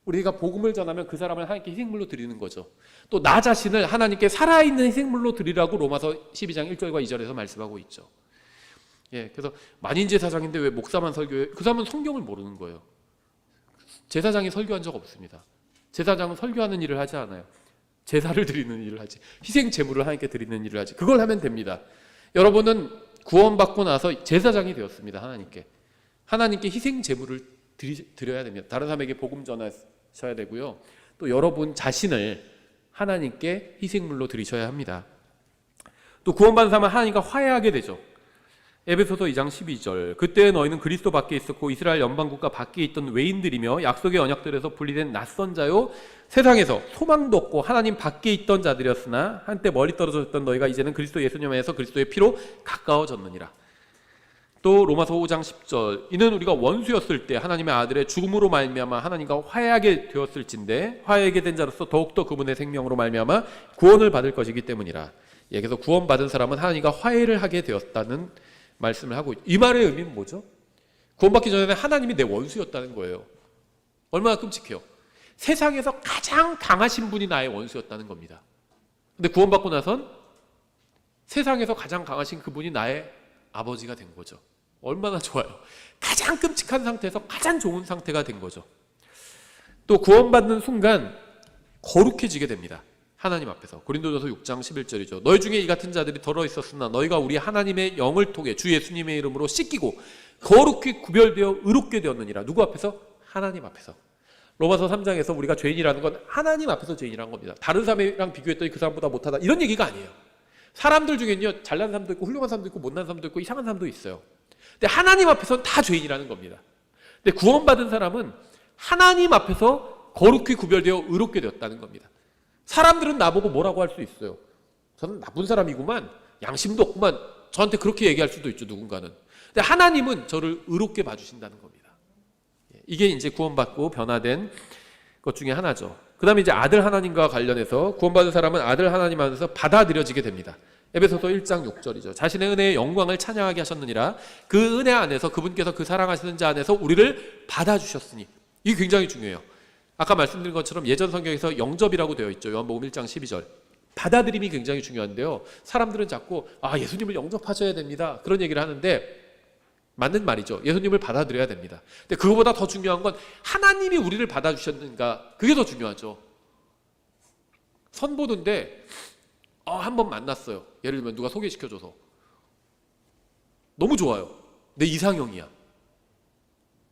우리가 복음을 전하면 그 사람을 하나님께 희생물로 드리는 거죠. 또 나 자신을 하나님께 살아있는 희생물로 드리라고 로마서 12장 1절과 2절에서 말씀하고 있죠. 예, 그래서 만인 제사장인데 왜 목사만 설교해요? 그 사람은 성경을 모르는 거예요. 제사장이 설교한 적 없습니다. 제사장은 설교하는 일을 하지 않아요. 제사를 드리는 일을 하지. 희생 제물을 하나님께 드리는 일을 하지. 그걸 하면 됩니다. 여러분은 구원받고 나서 제사장이 되었습니다. 하나님께 희생 제물을 드려야 됩니다. 다른 사람에게 복음 전하셔야 되고요. 또 여러분 자신을 하나님께 희생물로 드리셔야 합니다. 또 구원받은 사람은 하나님과 화해하게 되죠. 에베소서 2장 12절. 그때 너희는 그리스도 밖에 있었고 이스라엘 연방국가 밖에 있던 외인들이며 약속의 언약들에서 분리된 낯선 자요 세상에서 소망도 없고 하나님 밖에 있던 자들이었으나 한때 멀리 떨어졌던 너희가 이제는 그리스도 예수님 안에서 그리스도의 피로 가까워졌느니라. 또 로마서 5장 10절. 이는 우리가 원수였을 때 하나님의 아들의 죽음으로 말미암아 하나님과 화해하게 되었을진데 화해하게 된 자로서 더욱더 그분의 생명으로 말미암아 구원을 받을 것이기 때문이라. 예, 그래서 구원받은 사람은 하나님과 화해를 하게 되었다는 말씀을 하고 이 말의 의미는 뭐죠? 구원받기 전에는 하나님이 내 원수였다는 거예요. 얼마나 끔찍해요. 세상에서 가장 강하신 분이 나의 원수였다는 겁니다. 근데 구원받고 나선 세상에서 가장 강하신 그분이 나의 아버지가 된 거죠. 얼마나 좋아요. 가장 끔찍한 상태에서 가장 좋은 상태가 된 거죠. 또 구원받는 순간 거룩해지게 됩니다. 하나님 앞에서. 고린도전서 6장 11절이죠. 너희 중에 이 같은 자들이 더러 있었으나 너희가 우리 하나님의 영을 통해 주 예수님의 이름으로 씻기고 거룩히 구별되어 의롭게 되었느니라. 누구 앞에서? 하나님 앞에서. 로마서 3장에서 우리가 죄인이라는 건 하나님 앞에서 죄인이라는 겁니다. 다른 사람이랑 비교했더니 그 사람보다 못하다 이런 얘기가 아니에요. 사람들 중에는요, 잘난 사람도 있고 훌륭한 사람도 있고 못난 사람도 있고 이상한 사람도 있어요. 근데 하나님 앞에서는 다 죄인이라는 겁니다. 근데 구원받은 사람은 하나님 앞에서 거룩히 구별되어 의롭게 되었다는 겁니다. 사람들은 나보고 뭐라고 할 수 있어요. 저는 나쁜 사람이구만, 양심도 없구만, 저한테 그렇게 얘기할 수도 있죠, 누군가는. 근데 하나님은 저를 의롭게 봐주신다는 겁니다. 이게 이제 구원받고 변화된 것 중에 하나죠. 그 다음에 이제 아들 하나님과 관련해서 구원받은 사람은 아들 하나님 안에서 받아들여지게 됩니다. 에베소서 1장 6절이죠. 자신의 은혜의 영광을 찬양하게 하셨느니라. 그 은혜 안에서 그분께서 그 사랑하시는 자 안에서 우리를 받아주셨으니. 이게 굉장히 중요해요. 아까 말씀드린 것처럼 예전 성경에서 영접이라고 되어 있죠. 요한복음 1장 12절. 받아들임이 굉장히 중요한데요. 사람들은 자꾸 예수님을 영접하셔야 됩니다, 그런 얘기를 하는데 맞는 말이죠. 예수님을 받아들여야 됩니다. 근데 그거보다 더 중요한 건 하나님이 우리를 받아주셨는가, 그게 더 중요하죠. 선보는데 한번 만났어요. 예를 들면 누가 소개시켜줘서 너무 좋아요. 내 이상형이야.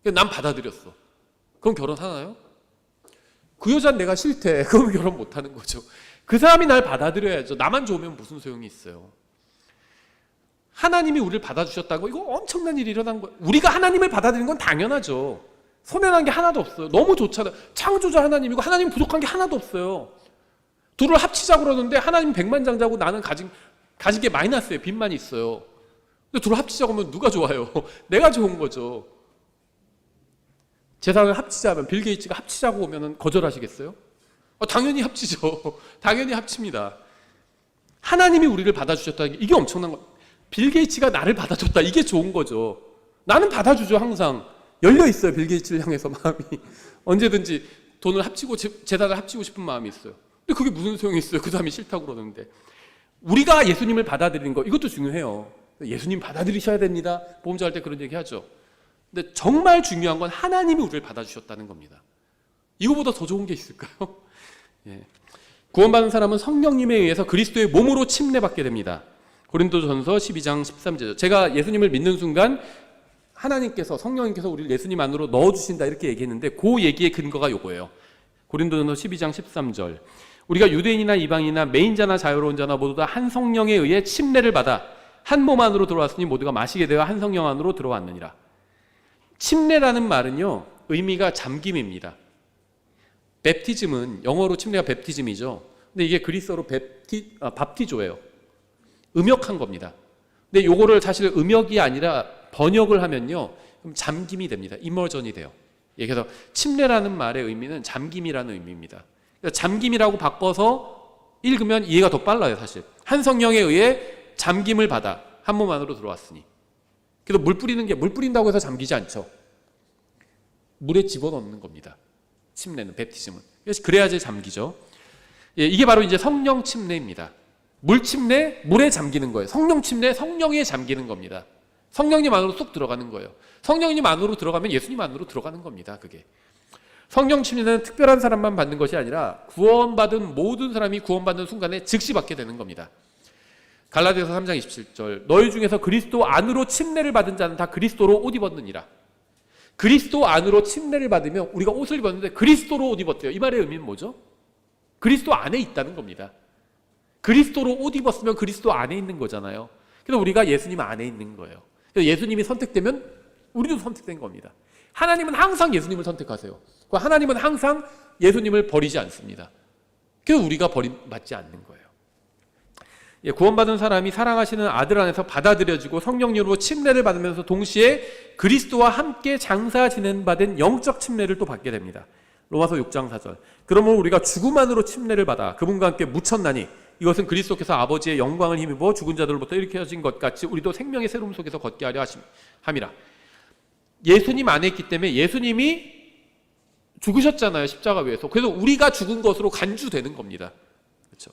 난 받아들였어. 그럼 결혼하나요? 그 여자는 내가 싫대. 그럼 결혼 못하는 거죠. 그 사람이 날 받아들여야죠. 나만 좋으면 무슨 소용이 있어요. 하나님이 우리를 받아주셨다는 거, 이거 엄청난 일이 일어난 거예요. 우리가 하나님을 받아들이는 건 당연하죠. 손해난 게 하나도 없어요. 너무 좋잖아요. 창조자 하나님이고 하나님 부족한 게 하나도 없어요. 둘을 합치자고 그러는데 하나님 백만장자고 나는 가진 게 마이너스예요. 빚만 있어요. 근데 둘을 합치자고 하면 누가 좋아요? 내가 좋은 거죠. 재산을 합치자면, 빌 게이츠가 합치자고 오면 거절하시겠어요? 당연히 합치죠. 당연히 합칩니다. 하나님이 우리를 받아주셨다는 게 이게 엄청난 거예요. 빌 게이츠가 나를 받아줬다, 이게 좋은 거죠. 나는 받아주죠. 항상 열려 있어요. 빌 게이츠를 향해서 마음이. 언제든지 돈을 합치고 재산을 합치고 싶은 마음이 있어요. 근데 그게 무슨 소용이 있어요? 그 사람이 싫다고 그러는데. 우리가 예수님을 받아들이는 거, 이것도 중요해요. 예수님 받아들이셔야 됩니다. 보험자 할 때 그런 얘기 하죠. 근데 정말 중요한 건 하나님이 우리를 받아주셨다는 겁니다. 이거보다 더 좋은 게 있을까요? 예. 구원받은 사람은 성령님에 의해서 그리스도의 몸으로 침례받게 됩니다. 고린도전서 12장 13절. 제가 예수님을 믿는 순간 하나님께서, 성령님께서 우리를 예수님 안으로 넣어주신다, 이렇게 얘기했는데 그 얘기의 근거가 요거예요. 고린도전서 12장 13절. 우리가 유대인이나 이방인이나 매인자나 자유로운 자나 모두 다 한 성령에 의해 침례를 받아 한 몸 안으로 들어왔으니 모두가 마시게 되어 한 성령 안으로 들어왔느니라. 침례라는 말은요, 의미가 잠김입니다. 베프티즘은, 영어로 침례가 베프티즘이죠. 근데 이게 그리스어로 밥티조예요. 음역한 겁니다. 근데 요거를 사실 음역이 아니라 번역을 하면요, 그럼 잠김이 됩니다. 이머전이 돼요. 그래서 침례라는 말의 의미는 잠김이라는 의미입니다. 그러니까 잠김이라고 바꿔서 읽으면 이해가 더 빨라요. 사실 한 성령에 의해 잠김을 받아 한 몸 안으로 들어왔으니. 그래서 물 뿌린다고 해서 잠기지 않죠. 물에 집어넣는 겁니다. 침례는, 베프티즘은. 그래야지 잠기죠. 이게 바로 이제 성령 침례입니다. 물 침례, 물에 잠기는 거예요. 성령 침례, 성령에 잠기는 겁니다. 성령님 안으로 쏙 들어가는 거예요. 성령님 안으로 들어가면 예수님 안으로 들어가는 겁니다. 그게. 성령 침례는 특별한 사람만 받는 것이 아니라 구원받은 모든 사람이 구원받는 순간에 즉시 받게 되는 겁니다. 갈라디아서 3장 27절. 너희 중에서 그리스도 안으로 침례를 받은 자는 다 그리스도로 옷 입었느니라. 그리스도 안으로 침례를 받으면, 우리가 옷을 입었는데 그리스도로 옷 입었대요. 이 말의 의미는 뭐죠? 그리스도 안에 있다는 겁니다. 그리스도로 옷 입었으면 그리스도 안에 있는 거잖아요. 그래서 우리가 예수님 안에 있는 거예요. 그래서 예수님이 선택되면 우리도 선택된 겁니다. 하나님은 항상 예수님을 선택하세요. 하나님은 항상 예수님을 버리지 않습니다. 그래서 우리가 버림받지 않는 거예요. 구원받은 사람이 사랑하시는 아들 안에서 받아들여지고 성령님으로 침례를 받으면서 동시에 그리스도와 함께 장사 지낸받은 영적 침례를 또 받게 됩니다. 로마서 6장 4절. 그러므로 우리가 죽음 안으로 침례를 받아 그분과 함께 묻혔나니 이것은 그리스도께서 아버지의 영광을 힘입어 죽은 자들로부터 일으켜진 것 같이 우리도 생명의 새로움 속에서 걷게 하려 함이라. 예수님 안에 있기 때문에 예수님이 죽으셨잖아요. 십자가 위에서. 그래서 우리가 죽은 것으로 간주되는 겁니다. 그렇죠?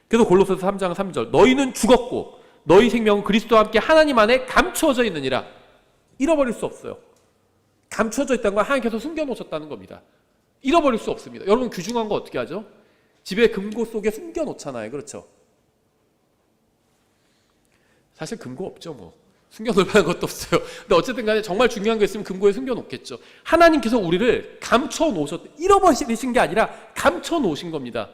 그래서 골로새서 3장 3절 너희는 죽었고 너희 생명은 그리스도와 함께 하나님 안에 감추어져 있느니라. 잃어버릴 수 없어요. 감추어져 있다는 건 하나님께서 숨겨놓으셨다는 겁니다. 잃어버릴 수 없습니다. 여러분 귀중한 거 어떻게 하죠? 집에 금고 속에 숨겨놓잖아요. 그렇죠? 사실 금고 없죠 뭐. 숨겨놓을 만한 것도 없어요. 근데 어쨌든 간에 정말 중요한 게 있으면 금고에 숨겨놓겠죠. 하나님께서 우리를 잃어버리신 게 아니라 감춰놓으신 겁니다.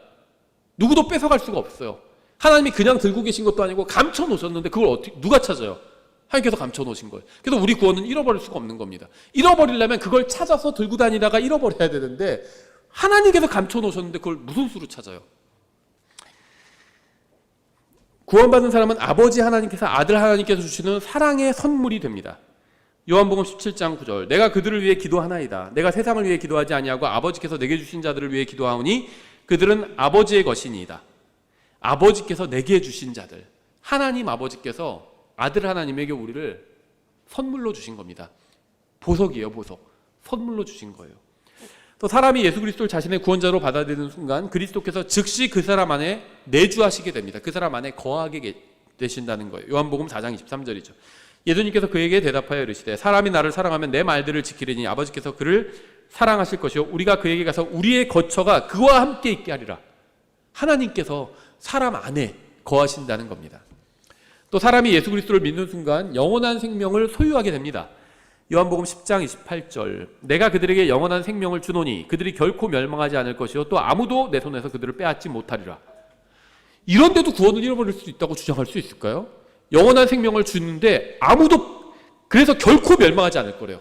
누구도 뺏어갈 수가 없어요. 하나님이 그냥 들고 계신 것도 아니고 감춰놓으셨는데 그걸 어떻게 누가 찾아요? 하나님께서 감춰놓으신 거예요. 그래서 우리 구원은 잃어버릴 수가 없는 겁니다. 잃어버리려면 그걸 찾아서 들고 다니다가 잃어버려야 되는데 하나님께서 감춰놓으셨는데 그걸 무슨 수로 찾아요? 구원받은 사람은 아버지 하나님께서 아들 하나님께서 주시는 사랑의 선물이 됩니다. 요한복음 17장 9절 내가 그들을 위해 기도하나이다. 내가 세상을 위해 기도하지 아니하고 아버지께서 내게 주신 자들을 위해 기도하오니 그들은 아버지의 것이니이다. 아버지께서 내게 주신 자들, 하나님 아버지께서 아들 하나님에게 우리를 선물로 주신 겁니다. 보석이에요. 보석. 선물로 주신 거예요. 또 사람이 예수 그리스도를 자신의 구원자로 받아들이는 순간 그리스도께서 즉시 그 사람 안에 내주하시게 됩니다. 그 사람 안에 거하게 되신다는 거예요. 요한복음 4장 23절이죠. 예수님께서 그에게 대답하여 이르시되 사람이 나를 사랑하면 내 말들을 지키리니 아버지께서 그를 사랑하실 것이요 우리가 그에게 가서 우리의 거처가 그와 함께 있게 하리라. 하나님께서 사람 안에 거하신다는 겁니다. 또 사람이 예수 그리스도를 믿는 순간 영원한 생명을 소유하게 됩니다. 요한복음 10장 28절 내가 그들에게 영원한 생명을 주노니 그들이 결코 멸망하지 않을 것이요 또 아무도 내 손에서 그들을 빼앗지 못하리라. 이런데도 구원을 잃어버릴 수 있다고 주장할 수 있을까요? 영원한 생명을 주는데 아무도 그래서 결코 멸망하지 않을 거래요.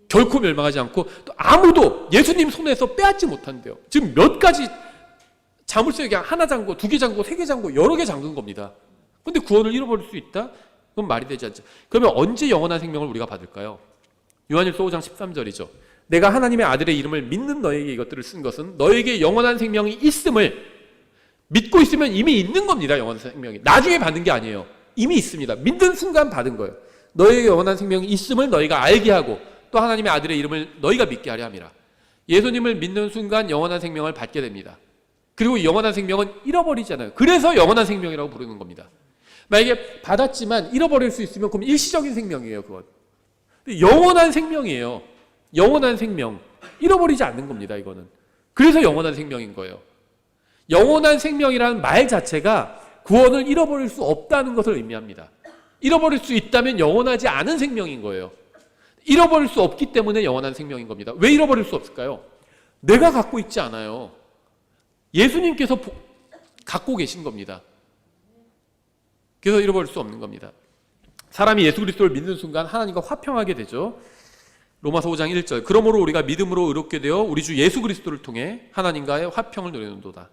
결코 멸망하지 않고 또 아무도 예수님 손에서 빼앗지 못한대요. 지금 몇 가지 자물쇠 그냥 하나 잠고 두 개 잠고 세 개 잠고 여러 개 잠근 겁니다. 근데 구원을 잃어버릴 수 있다? 그건 말이 되지 않죠. 그러면 언제 영원한 생명을 우리가 받을까요? 요한일서 5장 13절이죠. 내가 하나님의 아들의 이름을 믿는 너에게 이것들을 쓴 것은 너에게 영원한 생명이 있음을 믿고 있으면 이미 있는 겁니다. 영원한 생명이. 나중에 받는 게 아니에요. 이미 있습니다. 믿는 순간 받은 거예요. 너에게 영원한 생명이 있음을 너희가 알게 하고 또 하나님의 아들의 이름을 너희가 믿게 하려 함이라. 예수님을 믿는 순간 영원한 생명을 받게 됩니다. 그리고 영원한 생명은 잃어버리지 않아요. 그래서 영원한 생명이라고 부르는 겁니다. 만약에 받았지만 잃어버릴 수 있으면 그럼 일시적인 생명이에요. 그건. 영원한 생명이에요. 영원한 생명. 잃어버리지 않는 겁니다. 이거는. 그래서 영원한 생명인 거예요. 영원한 생명이라는 말 자체가 구원을 잃어버릴 수 없다는 것을 의미합니다. 잃어버릴 수 있다면 영원하지 않은 생명인 거예요. 잃어버릴 수 없기 때문에 영원한 생명인 겁니다. 왜 잃어버릴 수 없을까요? 내가 갖고 있지 않아요. 예수님께서 갖고 계신 겁니다. 그래서 잃어버릴 수 없는 겁니다. 사람이 예수 그리스도를 믿는 순간 하나님과 화평하게 되죠. 로마서 5장 1절 그러므로 우리가 믿음으로 의롭게 되어 우리 주 예수 그리스도를 통해 하나님과의 화평을 누리는도다.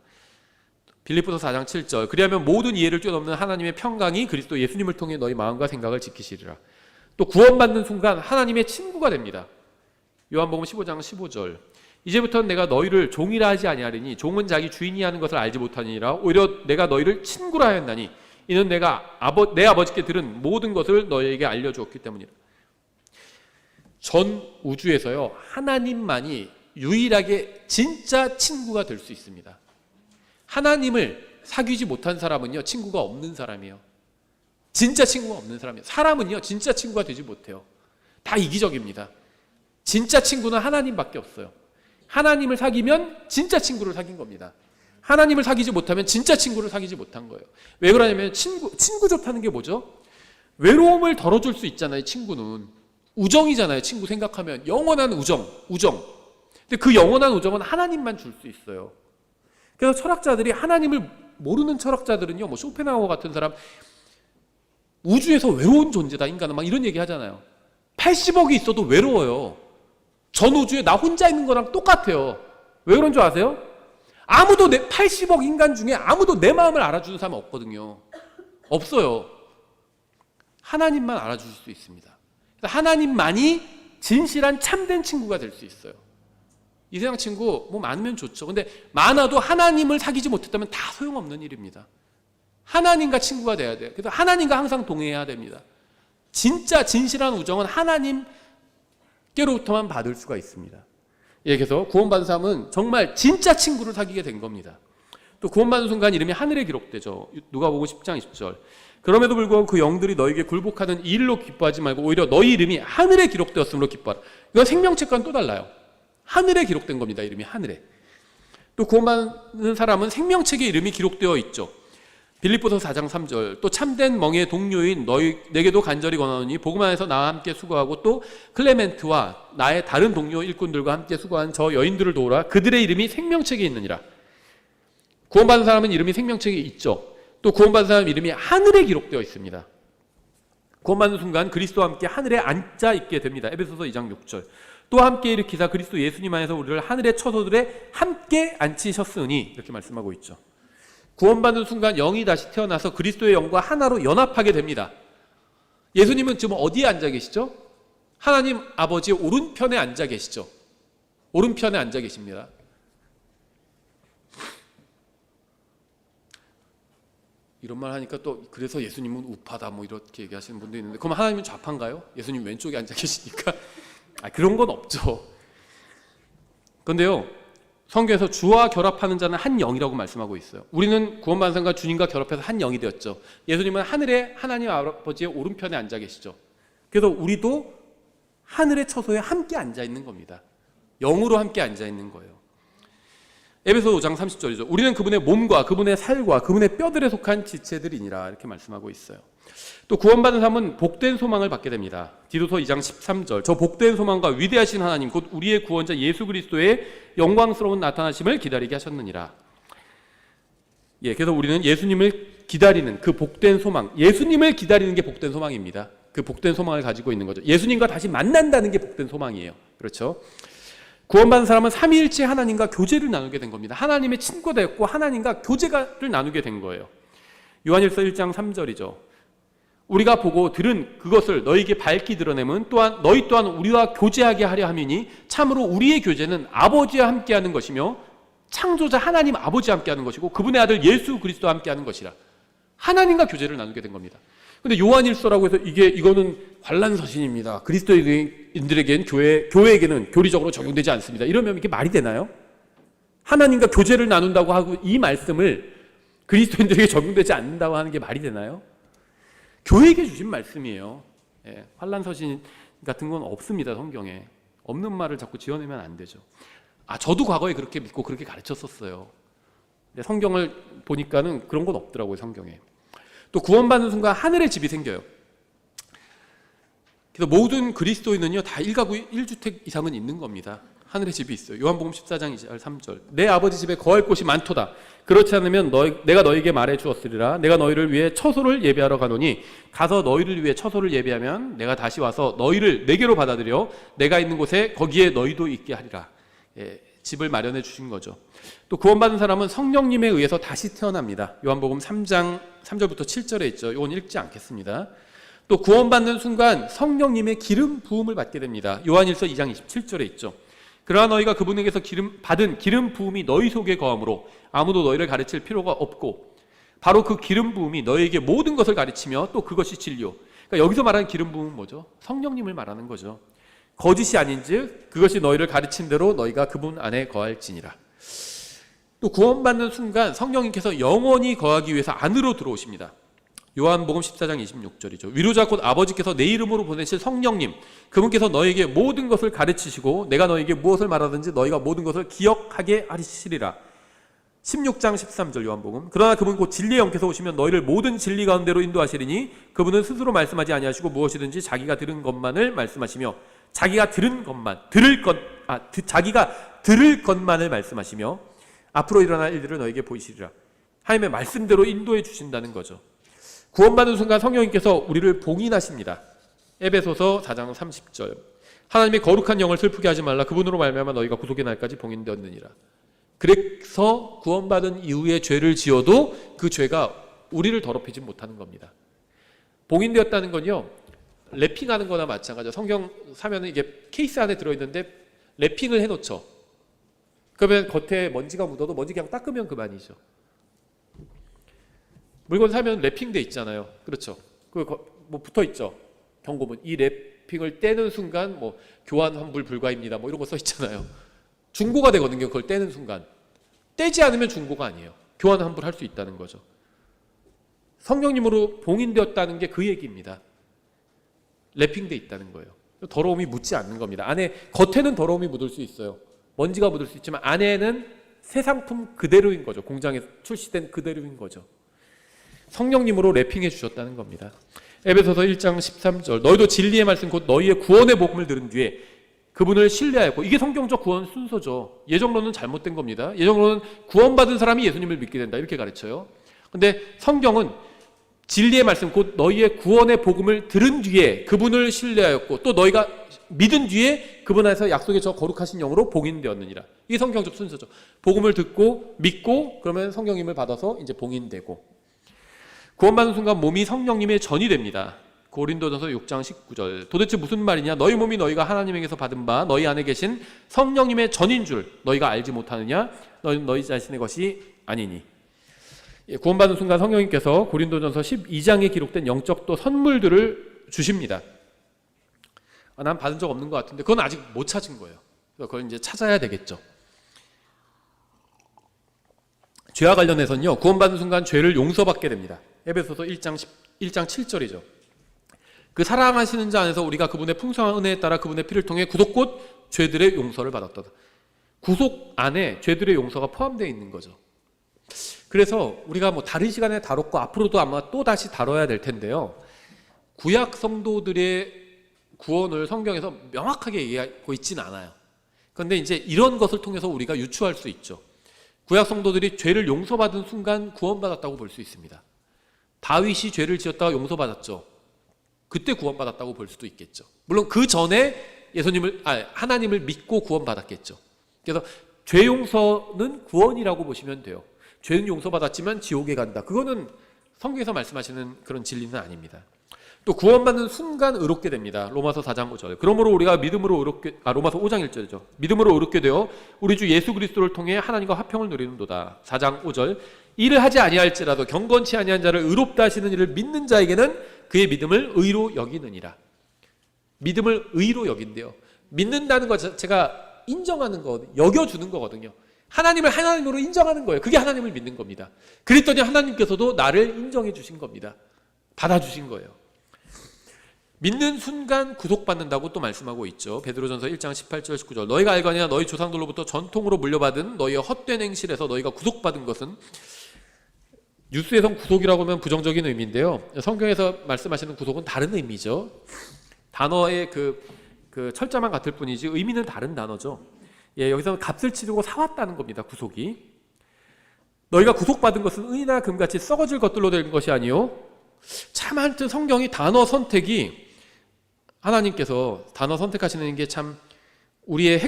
빌립보서 4장 7절 그리하면 모든 이해를 뛰어넘는 하나님의 평강이 그리스도 예수님을 통해 너희 마음과 생각을 지키시리라. 또 구원받는 순간 하나님의 친구가 됩니다. 요한복음 15장 15절 이제부터는 내가 너희를 종이라 하지 아니하리니 종은 자기 주인이 하는 것을 알지 못하니라 오히려 내가 너희를 친구라 하였나니 이는 내가 내 아버지께 들은 모든 것을 너희에게 알려주었기 때문이라. 전 우주에서요 하나님만이 유일하게 진짜 친구가 될 수 있습니다. 하나님을 사귀지 못한 사람은요 친구가 없는 사람이에요. 진짜 친구가 없는 사람이에요. 사람은요 진짜 친구가 되지 못해요. 다 이기적입니다. 진짜 친구는 하나님밖에 없어요. 하나님을 사귀면 진짜 친구를 사귄 겁니다. 하나님을 사귀지 못하면 진짜 친구를 사귀지 못한 거예요. 왜 그러냐면 친구 좋다는 게 뭐죠? 외로움을 덜어줄 수 있잖아요. 친구는 우정이잖아요. 친구 생각하면 영원한 우정. 근데 그 영원한 우정은 하나님만 줄 수 있어요. 그래서 철학자들이 하나님을 모르는 철학자들은요, 뭐 쇼펜하우어 같은 사람 우주에서 외로운 존재다 인간은 막 이런 얘기 하잖아요. 80억이 있어도 외로워요. 전 우주에 나 혼자 있는 거랑 똑같아요. 왜 그런 줄 아세요? 아무도 80억 인간 중에 아무도 내 마음을 알아주는 사람은 없거든요. 없어요. 하나님만 알아주실 수 있습니다. 하나님만이 진실한 참된 친구가 될 수 있어요. 이 세상 친구 뭐 많으면 좋죠. 근데 많아도 하나님을 사귀지 못했다면 다 소용없는 일입니다. 하나님과 친구가 돼야 돼요. 그래서 하나님과 항상 동행해야 됩니다. 진짜 진실한 우정은 하나님께로부터만 받을 수가 있습니다. 예, 그래서 구원받은 사람은 정말 진짜 친구를 사귀게 된 겁니다. 또 또 구원받는 순간 이름이 하늘에 기록되죠. 누가복음 10장 20절. 그럼에도 불구하고 그 영들이 너에게 굴복하는 이 일로 기뻐하지 말고 오히려 너희 이름이 하늘에 기록되었으므로 기뻐하라. 이건 생명책과는 또 달라요. 하늘에 기록된 겁니다. 이름이 하늘에. 또 구원받는 사람은 생명책에 이름이 기록되어 있죠. 빌립보서 4장 3절. 또 참된 멍의 동료인 내게도 간절히 권하노니 복음 안에서 나와 함께 수고하고 또 클레멘트와 나의 다른 동료 일꾼들과 함께 수고한 저 여인들을 도우라. 그들의 이름이 생명책에 있느니라. 구원받은 사람은 이름이 생명책에 있죠. 또 구원받은 사람 이름이 하늘에 기록되어 있습니다. 구원받는 순간 그리스도와 함께 하늘에 앉아 있게 됩니다. 에베소서 2장 6절. 또 함께 일으키사 그리스도 예수님 안에서 우리를 하늘의 처소들에 함께 앉히셨으니 이렇게 말씀하고 있죠. 구원받는 순간 영이 다시 태어나서 그리스도의 영과 하나로 연합하게 됩니다. 예수님은 지금 어디에 앉아 계시죠? 하나님 아버지의 오른편에 앉아 계시죠. 오른편에 앉아 계십니다. 이런 말 하니까 또 그래서 예수님은 우파다 뭐 이렇게 얘기하시는 분도 있는데, 그럼 하나님은 좌파인가요? 예수님 왼쪽에 앉아 계시니까 그런 건 없죠. 그런데요, 성경에서 주와 결합하는 자는 한 영이라고 말씀하고 있어요. 우리는 구원받은 사람과 주님과 결합해서 한 영이 되었죠. 예수님은 하늘에 하나님 아버지의 오른편에 앉아 계시죠. 그래서 우리도 하늘의 처소에 함께 앉아 있는 겁니다. 영으로 함께 앉아 있는 거예요. 에베소 5장 30절이죠. 우리는 그분의 몸과 그분의 살과 그분의 뼈들에 속한 지체들이니라 이렇게 말씀하고 있어요. 또 구원받은 사람은 복된 소망을 받게 됩니다. 디도서 2장 13절. 저 복된 소망과 위대하신 하나님 곧 우리의 구원자 예수 그리스도의 영광스러운 나타나심을 기다리게 하셨느니라. 그래서 우리는 예수님을 기다리는 그 복된 소망, 예수님을 기다리는 게 복된 소망입니다. 그 복된 소망을 가지고 있는 거죠. 예수님과 다시 만난다는 게 복된 소망이에요. 그렇죠? 구원받은 사람은 삼위일체 하나님과 교제를 나누게 된 겁니다. 하나님의 친구가 되었고 하나님과 교제를 나누게 된 거예요. 요한일서 1장 3절이죠. 우리가 보고 들은 그것을 너희에게 밝히 드러내면 또한 너희 또한 우리와 교제하게 하려 함이니 참으로 우리의 교제는 아버지와 함께하는 것이며 창조자 하나님 아버지와 함께하는 것이고 그분의 아들 예수 그리스도와 함께하는 것이라. 하나님과 교제를 나누게 된 겁니다. 근데 요한일서라고 해서 이거는 환란서신입니다. 그리스도인들에겐 교회에게는 교리적으로 적용되지 않습니다. 이러면 이게 말이 되나요? 하나님과 교제를 나눈다고 하고 이 말씀을 그리스도인들에게 적용되지 않는다고 하는 게 말이 되나요? 교회에게 주신 말씀이에요. 환란서신 같은 건 없습니다. 성경에. 없는 말을 자꾸 지어내면 안 되죠. 저도 과거에 그렇게 믿고 그렇게 가르쳤었어요. 근데 성경을 보니까는 그런 건 없더라고요. 성경에. 또 구원받는 순간 하늘의 집이 생겨요. 그래서 모든 그리스도인은요 다 1가구 1주택 이상은 있는 겁니다. 하늘의 집이 있어요. 요한복음 14장 2절 3절. 내 아버지 집에 거할 곳이 많도다. 그렇지 않으면 내가 너희에게 말해 주었으리라. 내가 너희를 위해 처소를 예배하러 가노니 가서 너희를 위해 처소를 예배하면 내가 다시 와서 너희를 내게로 받아들여 내가 있는 곳에 거기에 너희도 있게 하리라. 집을 마련해 주신 거죠. 또 구원받은 사람은 성령님에 의해서 다시 태어납니다. 요한복음 3장 3절부터 7절에 있죠. 이건 읽지 않겠습니다. 또 구원받는 순간 성령님의 기름 부음을 받게 됩니다. 요한일서 2장 27절에 있죠. 그러나 너희가 그분에게서 받은 기름 부음이 너희 속에 거함으로 아무도 너희를 가르칠 필요가 없고 바로 그 기름 부음이 너희에게 모든 것을 가르치며 또 그것이 진리요. 그러니까 여기서 말하는 기름 부음은 뭐죠? 성령님을 말하는 거죠. 거짓이 아닌즉 그것이 너희를 가르친 대로 너희가 그분 안에 거할지니라. 또 구원받는 순간 성령님께서 영원히 거하기 위해서 안으로 들어오십니다. 요한복음 14장 26절이죠. 위로자 곧 아버지께서 내 이름으로 보내실 성령님 그분께서 너에게 모든 것을 가르치시고 내가 너에게 무엇을 말하든지 너희가 모든 것을 기억하게 하시리라. 16장 13절 요한복음. 그러나 그분 곧 진리의 영께서 오시면 너희를 모든 진리 가운데로 인도하시리니 그분은 스스로 말씀하지 아니하시고 무엇이든지 자기가 들은 것만을 말씀하시며 자기가 들은 것만 자기가 들을 것만을 말씀하시며 앞으로 일어날 일들을 너에게 보이시리라. 하나님의 말씀대로 인도해 주신다는 거죠. 구원받은 순간 성령님께서 우리를 봉인하십니다. 에베소서 4장 30절. 하나님의 거룩한 영을 슬프게 하지 말라. 그분으로 말미암아 너희가 구속의 날까지 봉인되었느니라. 그래서 구원받은 이후에 죄를 지어도 그 죄가 우리를 더럽히지 못하는 겁니다. 봉인되었다는 건요, 랩핑하는 거나 마찬가지죠. 성경 사면은 이게 케이스 안에 들어있는데 랩핑을 해놓죠. 그러면 겉에 먼지가 묻어도 먼지 그냥 닦으면 그만이죠. 물건 사면 랩핑돼 있잖아요. 그렇죠. 뭐 붙어 있죠. 경고문. 이 랩핑을 떼는 순간 뭐 교환 환불 불가입니다. 뭐 이런 거 써 있잖아요. 중고가 되거든요. 그걸 떼는 순간. 떼지 않으면 중고가 아니에요. 교환 환불할 수 있다는 거죠. 성령님으로 봉인되었다는 게 그 얘기입니다. 랩핑돼 있다는 거예요. 더러움이 묻지 않는 겁니다. 안에 겉에는 더러움이 묻을 수 있어요. 먼지가 묻을 수 있지만 안에는 새 상품 그대로인 거죠. 공장에서 출시된 그대로인 거죠. 성령님으로 랩핑해 주셨다는 겁니다. 에베소서 1장 13절 너희도 진리의 말씀 곧 너희의 구원의 복음을 들은 뒤에 그분을 신뢰하였고, 이게 성경적 구원 순서죠. 예정론은 잘못된 겁니다. 예정론은 구원받은 사람이 예수님을 믿게 된다 이렇게 가르쳐요. 근데 성경은 진리의 말씀 곧 너희의 구원의 복음을 들은 뒤에 그분을 신뢰하였고 또 너희가 믿은 뒤에 그분 안에서 약속의 저 거룩하신 영으로 봉인되었느니라. 이게 성경적 순서죠. 복음을 듣고 믿고 그러면 성령님을 받아서 이제 봉인되고, 구원받는 순간 몸이 성령님의 전이 됩니다. 고린도전서 6장 19절 도대체 무슨 말이냐? 너희 몸이 너희가 하나님에게서 받은 바 너희 안에 계신 성령님의 전인 줄 너희가 알지 못하느냐? 너희는 너희 자신의 것이 아니니. 구원받는 순간 성령님께서 고린도전서 12장에 기록된 영적 또 선물들을 주십니다. 난 받은 적 없는 것 같은데 그건 아직 못 찾은 거예요. 그래서 그걸 이제 찾아야 되겠죠. 죄와 관련해서는요, 구원받는 순간 죄를 용서받게 됩니다. 에베소서 1장 7절이죠. 그 사랑하시는 자 안에서 우리가 그분의 풍성한 은혜에 따라 그분의 피를 통해 구속 곧 죄들의 용서를 받았다. 구속 안에 죄들의 용서가 포함되어 있는 거죠. 그래서 우리가 뭐 다른 시간에 다뤘고 앞으로도 아마 또 다시 다뤄야 될 텐데요, 구약 성도들의 구원을 성경에서 명확하게 얘기하고 있지는 않아요. 그런데 이제 이런 것을 통해서 우리가 유추할 수 있죠. 구약 성도들이 죄를 용서받은 순간 구원받았다고 볼 수 있습니다. 다윗이 죄를 지었다가 용서받았죠. 그때 구원받았다고 볼 수도 있겠죠. 물론 그 전에 하나님을 믿고 구원받았겠죠. 그래서 죄 용서는 구원이라고 보시면 돼요. 죄는 용서받았지만 지옥에 간다. 그거는 성경에서 말씀하시는 그런 진리는 아닙니다. 또 구원받는 순간 의롭게 됩니다. 로마서 4장 5절. 그러므로 우리가 믿음으로 로마서 5장 1절이죠. 믿음으로 의롭게 되어 우리 주 예수 그리스도를 통해 하나님과 화평을 누리는도다. 4장 5절. 이를 하지 아니할지라도 경건치 아니한 자를 의롭다 하시는 이를 믿는 자에게는 그의 믿음을 의로 여기느니라. 믿음을 의로 여긴대요. 믿는다는 것 자체가 인정하는 거, 여겨주는 거거든요. 하나님을 하나님으로 인정하는 거예요. 그게 하나님을 믿는 겁니다. 그랬더니 하나님께서도 나를 인정해 주신 겁니다. 받아주신 거예요. 믿는 순간 구속받는다고 또 말씀하고 있죠. 베드로전서 1장 18절 19절 너희가 알거니와 너희 조상들로부터 전통으로 물려받은 너희의 헛된 행실에서 너희가 구속받은 것은, 뉴스에선 구속이라고 하면 부정적인 의미인데요, 성경에서 말씀하시는 구속은 다른 의미죠. 단어의 그 철자만 같을 뿐이지 의미는 다른 단어죠. 여기서 값을 치르고 사왔다는 겁니다. 구속이. 너희가 구속받은 것은 은이나 금같이 썩어질 것들로 된 것이 아니요. 참 하여튼 성경이 단어 선택이, 하나님께서 단어 선택하시는 게 참 우리의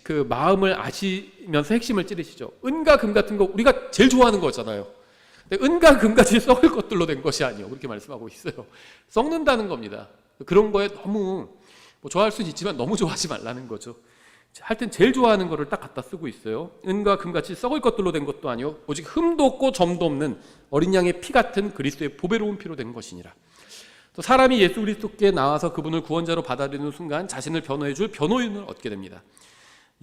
그 마음을 아시면서 핵심을 찌르시죠. 은과 금 같은 거 우리가 제일 좋아하는 거잖아요. 근데 은과 금같이 썩을 것들로 된 것이 아니요. 그렇게 말씀하고 있어요. 썩는다는 겁니다. 그런 거에 너무 좋아할 수는 있지만 너무 좋아하지 말라는 거죠. 하여튼 제일 좋아하는 거를 딱 갖다 쓰고 있어요. 은과 금같이 썩을 것들로 된 것도 아니요 오직 흠도 없고 점도 없는 어린 양의 피 같은 그리스도의 보배로운 피로 된 것이니라. 또 사람이 예수 그리스도께 나와서 그분을 구원자로 받아들이는 순간 자신을 변호해 줄 변호인을 얻게 됩니다.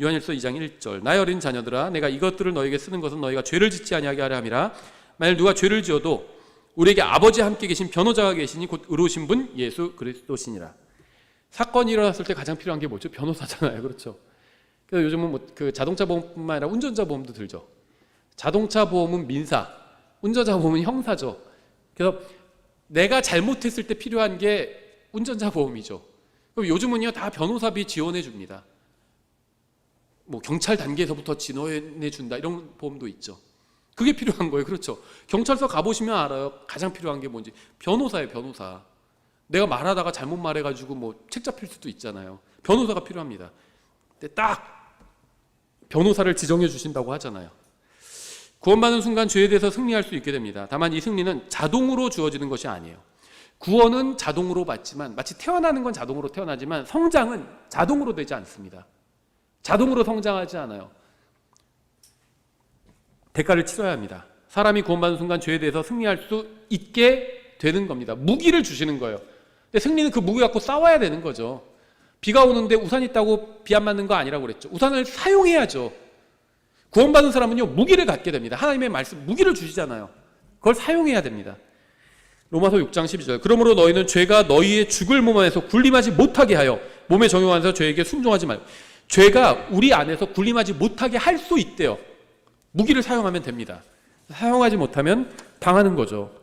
요한일서 2장 1절 나의 어린 자녀들아 내가 이것들을 너에게 쓰는 것은 너희가 죄를 짓지 아니하게 하려 함이라. 만일 누가 죄를 지어도 우리에게 아버지와 함께 계신 변호자가 계시니 곧 의로우신 분 예수 그리스도시니라. 사건이 일어났을 때 가장 필요한 게 뭐죠? 변호사잖아요. 그렇죠? 그래서 요즘은 그 자동차 보험뿐만 아니라 운전자 보험도 들죠. 자동차 보험은 민사, 운전자 보험은 형사죠. 그래서 내가 잘못했을 때 필요한 게 운전자 보험이죠. 그럼 요즘은요 다 변호사비 지원해 줍니다. 경찰 단계에서부터 지원해 준다 이런 보험도 있죠. 그게 필요한 거예요. 그렇죠? 경찰서 가보시면 알아요. 가장 필요한 게 뭔지. 변호사예요. 변호사. 내가 말하다가 잘못 말해가지고 책 잡힐 수도 있잖아요. 변호사가 필요합니다. 근데 딱 변호사를 지정해 주신다고 하잖아요. 구원받는 순간 죄에 대해서 승리할 수 있게 됩니다. 다만 이 승리는 자동으로 주어지는 것이 아니에요. 구원은 자동으로 받지만, 마치 태어나는 건 자동으로 태어나지만 성장은 자동으로 되지 않습니다. 자동으로 성장하지 않아요. 대가를 치러야 합니다. 사람이 구원받는 순간 죄에 대해서 승리할 수 있게 되는 겁니다. 무기를 주시는 거예요. 근데 승리는 그 무기 갖고 싸워야 되는 거죠. 비가 오는데 우산 있다고 비 안 맞는 거 아니라고 그랬죠. 우산을 사용해야죠. 구원받은 사람은요, 무기를 갖게 됩니다. 하나님의 말씀, 무기를 주시잖아요. 그걸 사용해야 됩니다. 로마서 6장 12절. 그러므로 너희는 죄가 너희의 죽을 몸 안에서 군림하지 못하게 하여 몸의 정욕 안에서 죄에게 순종하지 말고. 죄가 우리 안에서 군림하지 못하게 할 수 있대요. 무기를 사용하면 됩니다. 사용하지 못하면 당하는 거죠.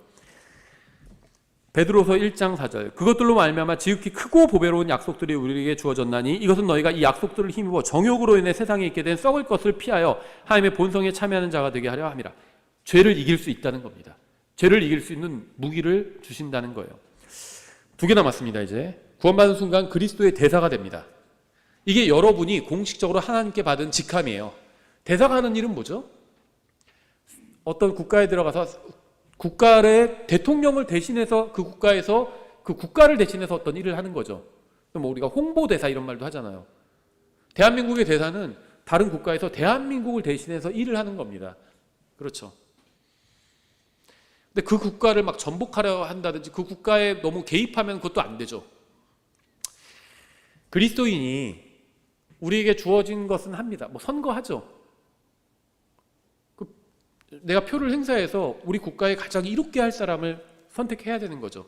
베드로서 1장 4절. 그것들로 말미암아 지극히 크고 보배로운 약속들이 우리에게 주어졌나니 이것은 너희가 이 약속들을 힘입어 정욕으로 인해 세상에 있게 된 썩을 것을 피하여 하나님의 본성에 참여하는 자가 되게 하려 함이라. 죄를 이길 수 있다는 겁니다. 죄를 이길 수 있는 무기를 주신다는 거예요. 2개 남았습니다. 이제 구원받은 순간 그리스도의 대사가 됩니다. 이게 여러분이 공식적으로 하나님께 받은 직함이에요. 대사가 하는 일은 뭐죠? 어떤 국가에 들어가서 국가의 대통령을 대신해서 그 국가에서 그 국가를 대신해서 어떤 일을 하는 거죠. 뭐 우리가 홍보대사 이런 말도 하잖아요. 대한민국의 대사는 다른 국가에서 대한민국을 대신해서 일을 하는 겁니다. 그렇죠. 근데 그 국가를 막 전복하려 한다든지 그 국가에 너무 개입하면 그것도 안 되죠. 그리스도인이 우리에게 주어진 것은 합니다. 뭐 선거하죠. 내가 표를 행사해서 우리 국가에 가장 이롭게 할 사람을 선택해야 되는 거죠.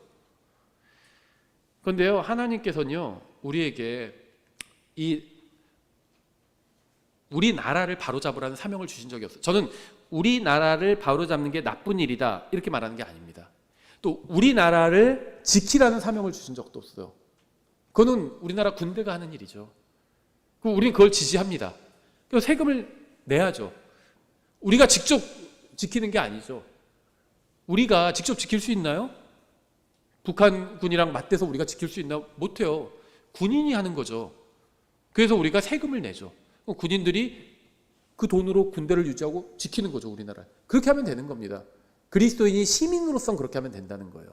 그런데요, 하나님께서는요, 우리에게 우리나라를 바로잡으라는 사명을 주신 적이 없어요. 저는 우리나라를 바로잡는 게 나쁜 일이다 이렇게 말하는 게 아닙니다. 또 우리나라를 지키라는 사명을 주신 적도 없어요. 그거는 우리나라 군대가 하는 일이죠. 우리는 그걸 지지합니다. 그래서 세금을 내야죠. 우리가 직접 지키는 게 아니죠. 우리가 직접 지킬 수 있나요? 북한군이랑 맞대서 우리가 지킬 수 있나? 못해요. 군인이 하는 거죠. 그래서 우리가 세금을 내죠. 군인들이 그 돈으로 군대를 유지하고 지키는 거죠, 우리나라. 그렇게 하면 되는 겁니다. 그리스도인이 시민으로서는 그렇게 하면 된다는 거예요.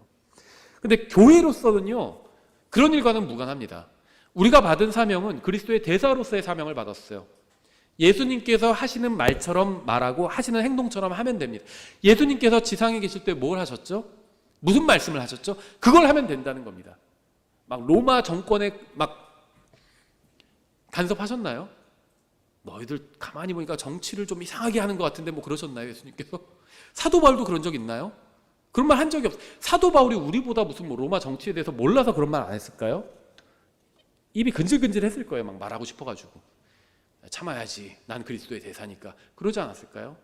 근데 교회로서는요, 그런 일과는 무관합니다. 우리가 받은 사명은 그리스도의 대사로서의 사명을 받았어요. 예수님께서 하시는 말처럼 말하고 하시는 행동처럼 하면 됩니다. 예수님께서 지상에 계실 때 뭘 하셨죠? 무슨 말씀을 하셨죠? 그걸 하면 된다는 겁니다. 막 로마 정권에 막 간섭하셨나요? 너희들 가만히 보니까 정치를 좀 이상하게 하는 것 같은데 뭐 그러셨나요, 예수님께서? 사도 바울도 그런 적 있나요? 그런 말 한 적이 없어요. 사도 바울이 우리보다 무슨 뭐 로마 정치에 대해서 몰라서 그런 말 안 했을까요? 입이 근질근질했을 거예요. 막 말하고 싶어가지고. 참아야지. 난 그리스도의 대사니까. 그러지 않았을까요?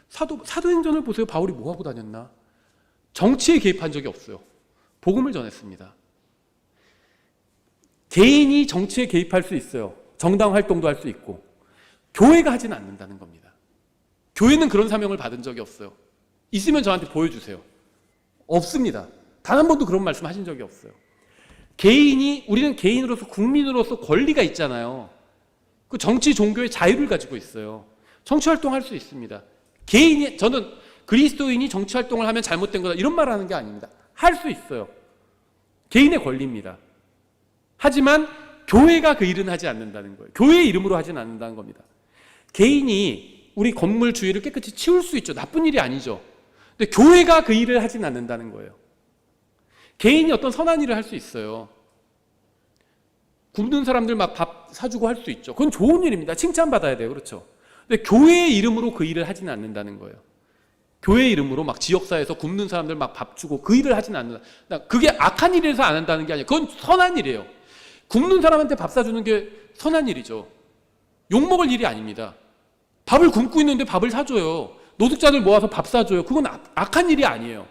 사도행전을 보세요. 바울이 뭐 하고 다녔나? 정치에 개입한 적이 없어요. 복음을 전했습니다. 개인이 정치에 개입할 수 있어요. 정당 활동도 할 수 있고. 교회가 하지는 않는다는 겁니다. 교회는 그런 사명을 받은 적이 없어요. 있으면 저한테 보여주세요. 없습니다. 단 한 번도 그런 말씀 하신 적이 없어요. 우리는 개인으로서 국민으로서 권리가 있잖아요. 그 정치 종교의 자유를 가지고 있어요. 정치활동할 수 있습니다. 저는 그리스도인이 정치활동을 하면 잘못된 거다 이런 말을 하는 게 아닙니다. 할 수 있어요. 개인의 권리입니다. 하지만 교회가 그 일은 하지 않는다는 거예요. 교회의 이름으로 하지는 않는다는 겁니다. 개인이 우리 건물 주위를 깨끗이 치울 수 있죠. 나쁜 일이 아니죠. 근데 교회가 그 일을 하진 않는다는 거예요. 개인이 어떤 선한 일을 할 수 있어요. 굶는 사람들 막 밥 사주고 할 수 있죠. 그건 좋은 일입니다. 칭찬받아야 돼요. 그렇죠. 근데 교회의 이름으로 그 일을 하지는 않는다는 거예요. 교회의 이름으로 막 지역사회에서 굶는 사람들 막 밥 주고 그 일을 하지는 않는다. 그게 악한 일에서 안 한다는 게 아니에요. 그건 선한 일이에요. 굶는 사람한테 밥 사주는 게 선한 일이죠. 욕먹을 일이 아닙니다. 밥을 굶고 있는데 밥을 사줘요. 노숙자들 모아서 밥 사줘요. 그건 악한 일이 아니에요.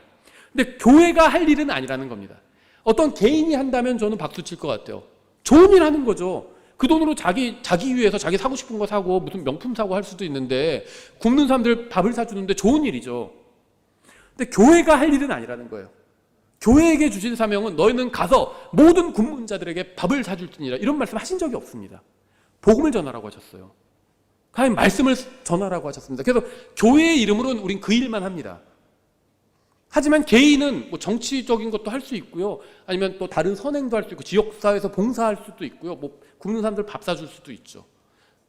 근데 교회가 할 일은 아니라는 겁니다. 어떤 개인이 한다면 저는 박수 칠 것 같아요. 좋은 일 하는 거죠. 그 돈으로 자기 위해서 자기 사고 싶은 거 사고 무슨 명품 사고 할 수도 있는데 굶는 사람들 밥을 사주는데 좋은 일이죠. 근데 교회가 할 일은 아니라는 거예요. 교회에게 주신 사명은 너희는 가서 모든 굶는 자들에게 밥을 사줄 뿐이라 이런 말씀 하신 적이 없습니다. 복음을 전하라고 하셨어요. 하나님 말씀을 전하라고 하셨습니다. 그래서 교회의 이름으로는 우린 그 일만 합니다. 하지만 개인은 뭐 정치적인 것도 할 수 있고요. 아니면 또 다른 선행도 할 수 있고 지역사회에서 봉사할 수도 있고요. 뭐 굶는 사람들 밥 사줄 수도 있죠.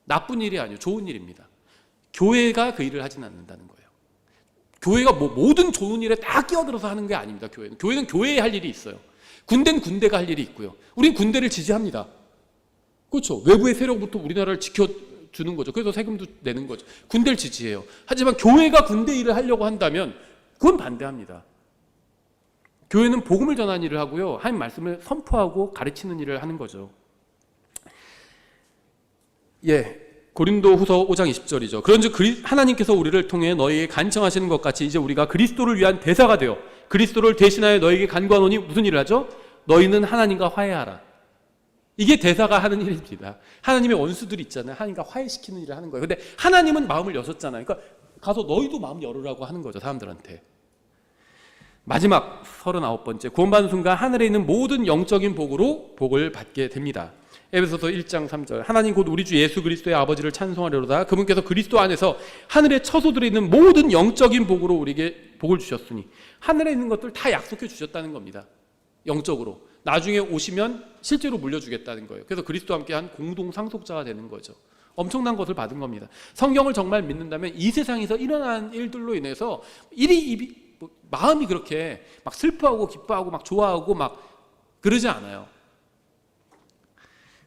나쁜 일이 아니에요. 좋은 일입니다. 교회가 그 일을 하진 않는다는 거예요. 교회가 뭐 모든 좋은 일에 다 끼어들어서 하는 게 아닙니다. 교회는 교회에 할 일이 있어요. 군대는 군대가 할 일이 있고요. 우린 군대를 지지합니다. 그렇죠. 외부의 세력부터 우리나라를 주는 거죠. 그래서 세금도 내는 거죠. 군대를 지지해요. 하지만 교회가 군대 일을 하려고 한다면 그건 반대합니다. 교회는 복음을 전하는 일을 하고요. 하나님 말씀을 선포하고 가르치는 일을 하는 거죠. 고린도후서 5장 20절이죠. 그런즉 하나님께서 우리를 통해 너희에게 간청하시는 것 같이 이제 우리가 그리스도를 위한 대사가 되어 그리스도를 대신하여 너희에게 간구하노니 무슨 일을 하죠? 너희는 하나님과 화해하라. 이게 대사가 하는 일입니다. 하나님의 원수들이 있잖아요. 하나님과 화해시키는 일을 하는 거예요. 근데 하나님은 마음을 여셨잖아요. 그러니까 가서 너희도 마음 열으라고 하는 거죠. 사람들한테. 마지막 39번째, 구원받는 순간 하늘에 있는 모든 영적인 복으로 복을 받게 됩니다. 에베소서 1장 3절, 하나님 곧 우리 주 예수 그리스도의 아버지를 찬송하려다 그분께서 그리스도 안에서 하늘의 처소들에 있는 모든 영적인 복으로 우리에게 복을 주셨으니, 하늘에 있는 것들 다 약속해 주셨다는 겁니다. 영적으로 나중에 오시면 실제로 물려주겠다는 거예요. 그래서 그리스도와 함께한 공동 상속자가 되는 거죠. 엄청난 것을 받은 겁니다. 성경을 정말 믿는다면 이 세상에서 일어난 일들로 인해서 마음이 그렇게 막 슬퍼하고 기뻐하고 막 좋아하고 막 그러지 않아요.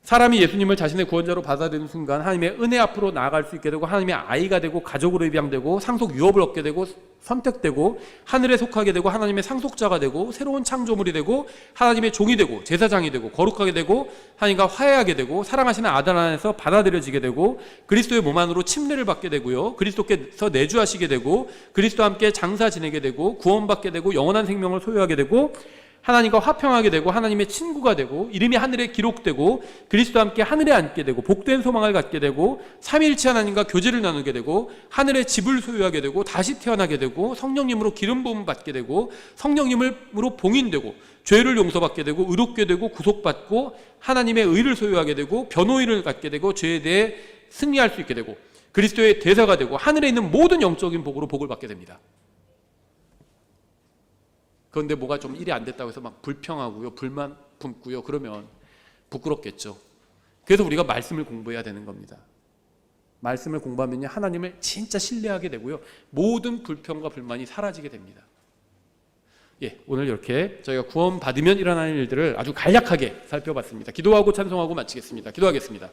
사람이 예수님을 자신의 구원자로 받아들이는 순간 하나님의 은혜 앞으로 나아갈 수 있게 되고, 하나님의 아이가 되고, 가족으로 입양되고, 상속 유업을 얻게 되고, 선택되고, 하늘에 속하게 되고, 하나님의 상속자가 되고, 새로운 창조물이 되고, 하나님의 종이 되고, 제사장이 되고, 거룩하게 되고, 하나님과 화해하게 되고, 사랑하시는 아들 안에서 받아들여지게 되고, 그리스도의 몸 안으로 침례를 받게 되고요, 그리스도께서 내주하시게 되고, 그리스도와 함께 장사 지내게 되고, 구원받게 되고, 영원한 생명을 소유하게 되고, 하나님과 화평하게 되고, 하나님의 친구가 되고, 이름이 하늘에 기록되고, 그리스도와 함께 하늘에 앉게 되고, 복된 소망을 갖게 되고, 삼위일체 하나님과 교제를 나누게 되고, 하늘의 집을 소유하게 되고, 다시 태어나게 되고, 성령님으로 기름 부음 받게 되고, 성령님으로 봉인되고, 죄를 용서받게 되고, 의롭게 되고, 구속받고, 하나님의 의를 소유하게 되고, 변호의를 갖게 되고, 죄에 대해 승리할 수 있게 되고, 그리스도의 대사가 되고, 하늘에 있는 모든 영적인 복으로 복을 받게 됩니다. 그런데 뭐가 좀 일이 안 됐다고 해서 막 불평하고요, 불만 품고요, 그러면 부끄럽겠죠. 그래서 우리가 말씀을 공부해야 되는 겁니다. 말씀을 공부하면요, 하나님을 진짜 신뢰하게 되고요, 모든 불평과 불만이 사라지게 됩니다. 오늘 이렇게 저희가 구원받으면 일어나는 일들을 아주 간략하게 살펴봤습니다. 기도하고 찬송하고 마치겠습니다. 기도하겠습니다.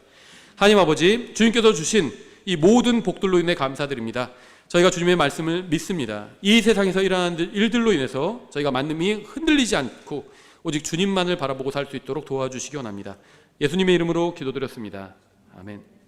하나님 아버지, 주님께서 주신 이 모든 복들로 인해 감사드립니다. 저희가 주님의 말씀을 믿습니다. 이 세상에서 일어나는 일들로 인해서 저희가 만남이 흔들리지 않고 오직 주님만을 바라보고 살 수 있도록 도와주시기 원합니다. 예수님의 이름으로 기도드렸습니다. 아멘.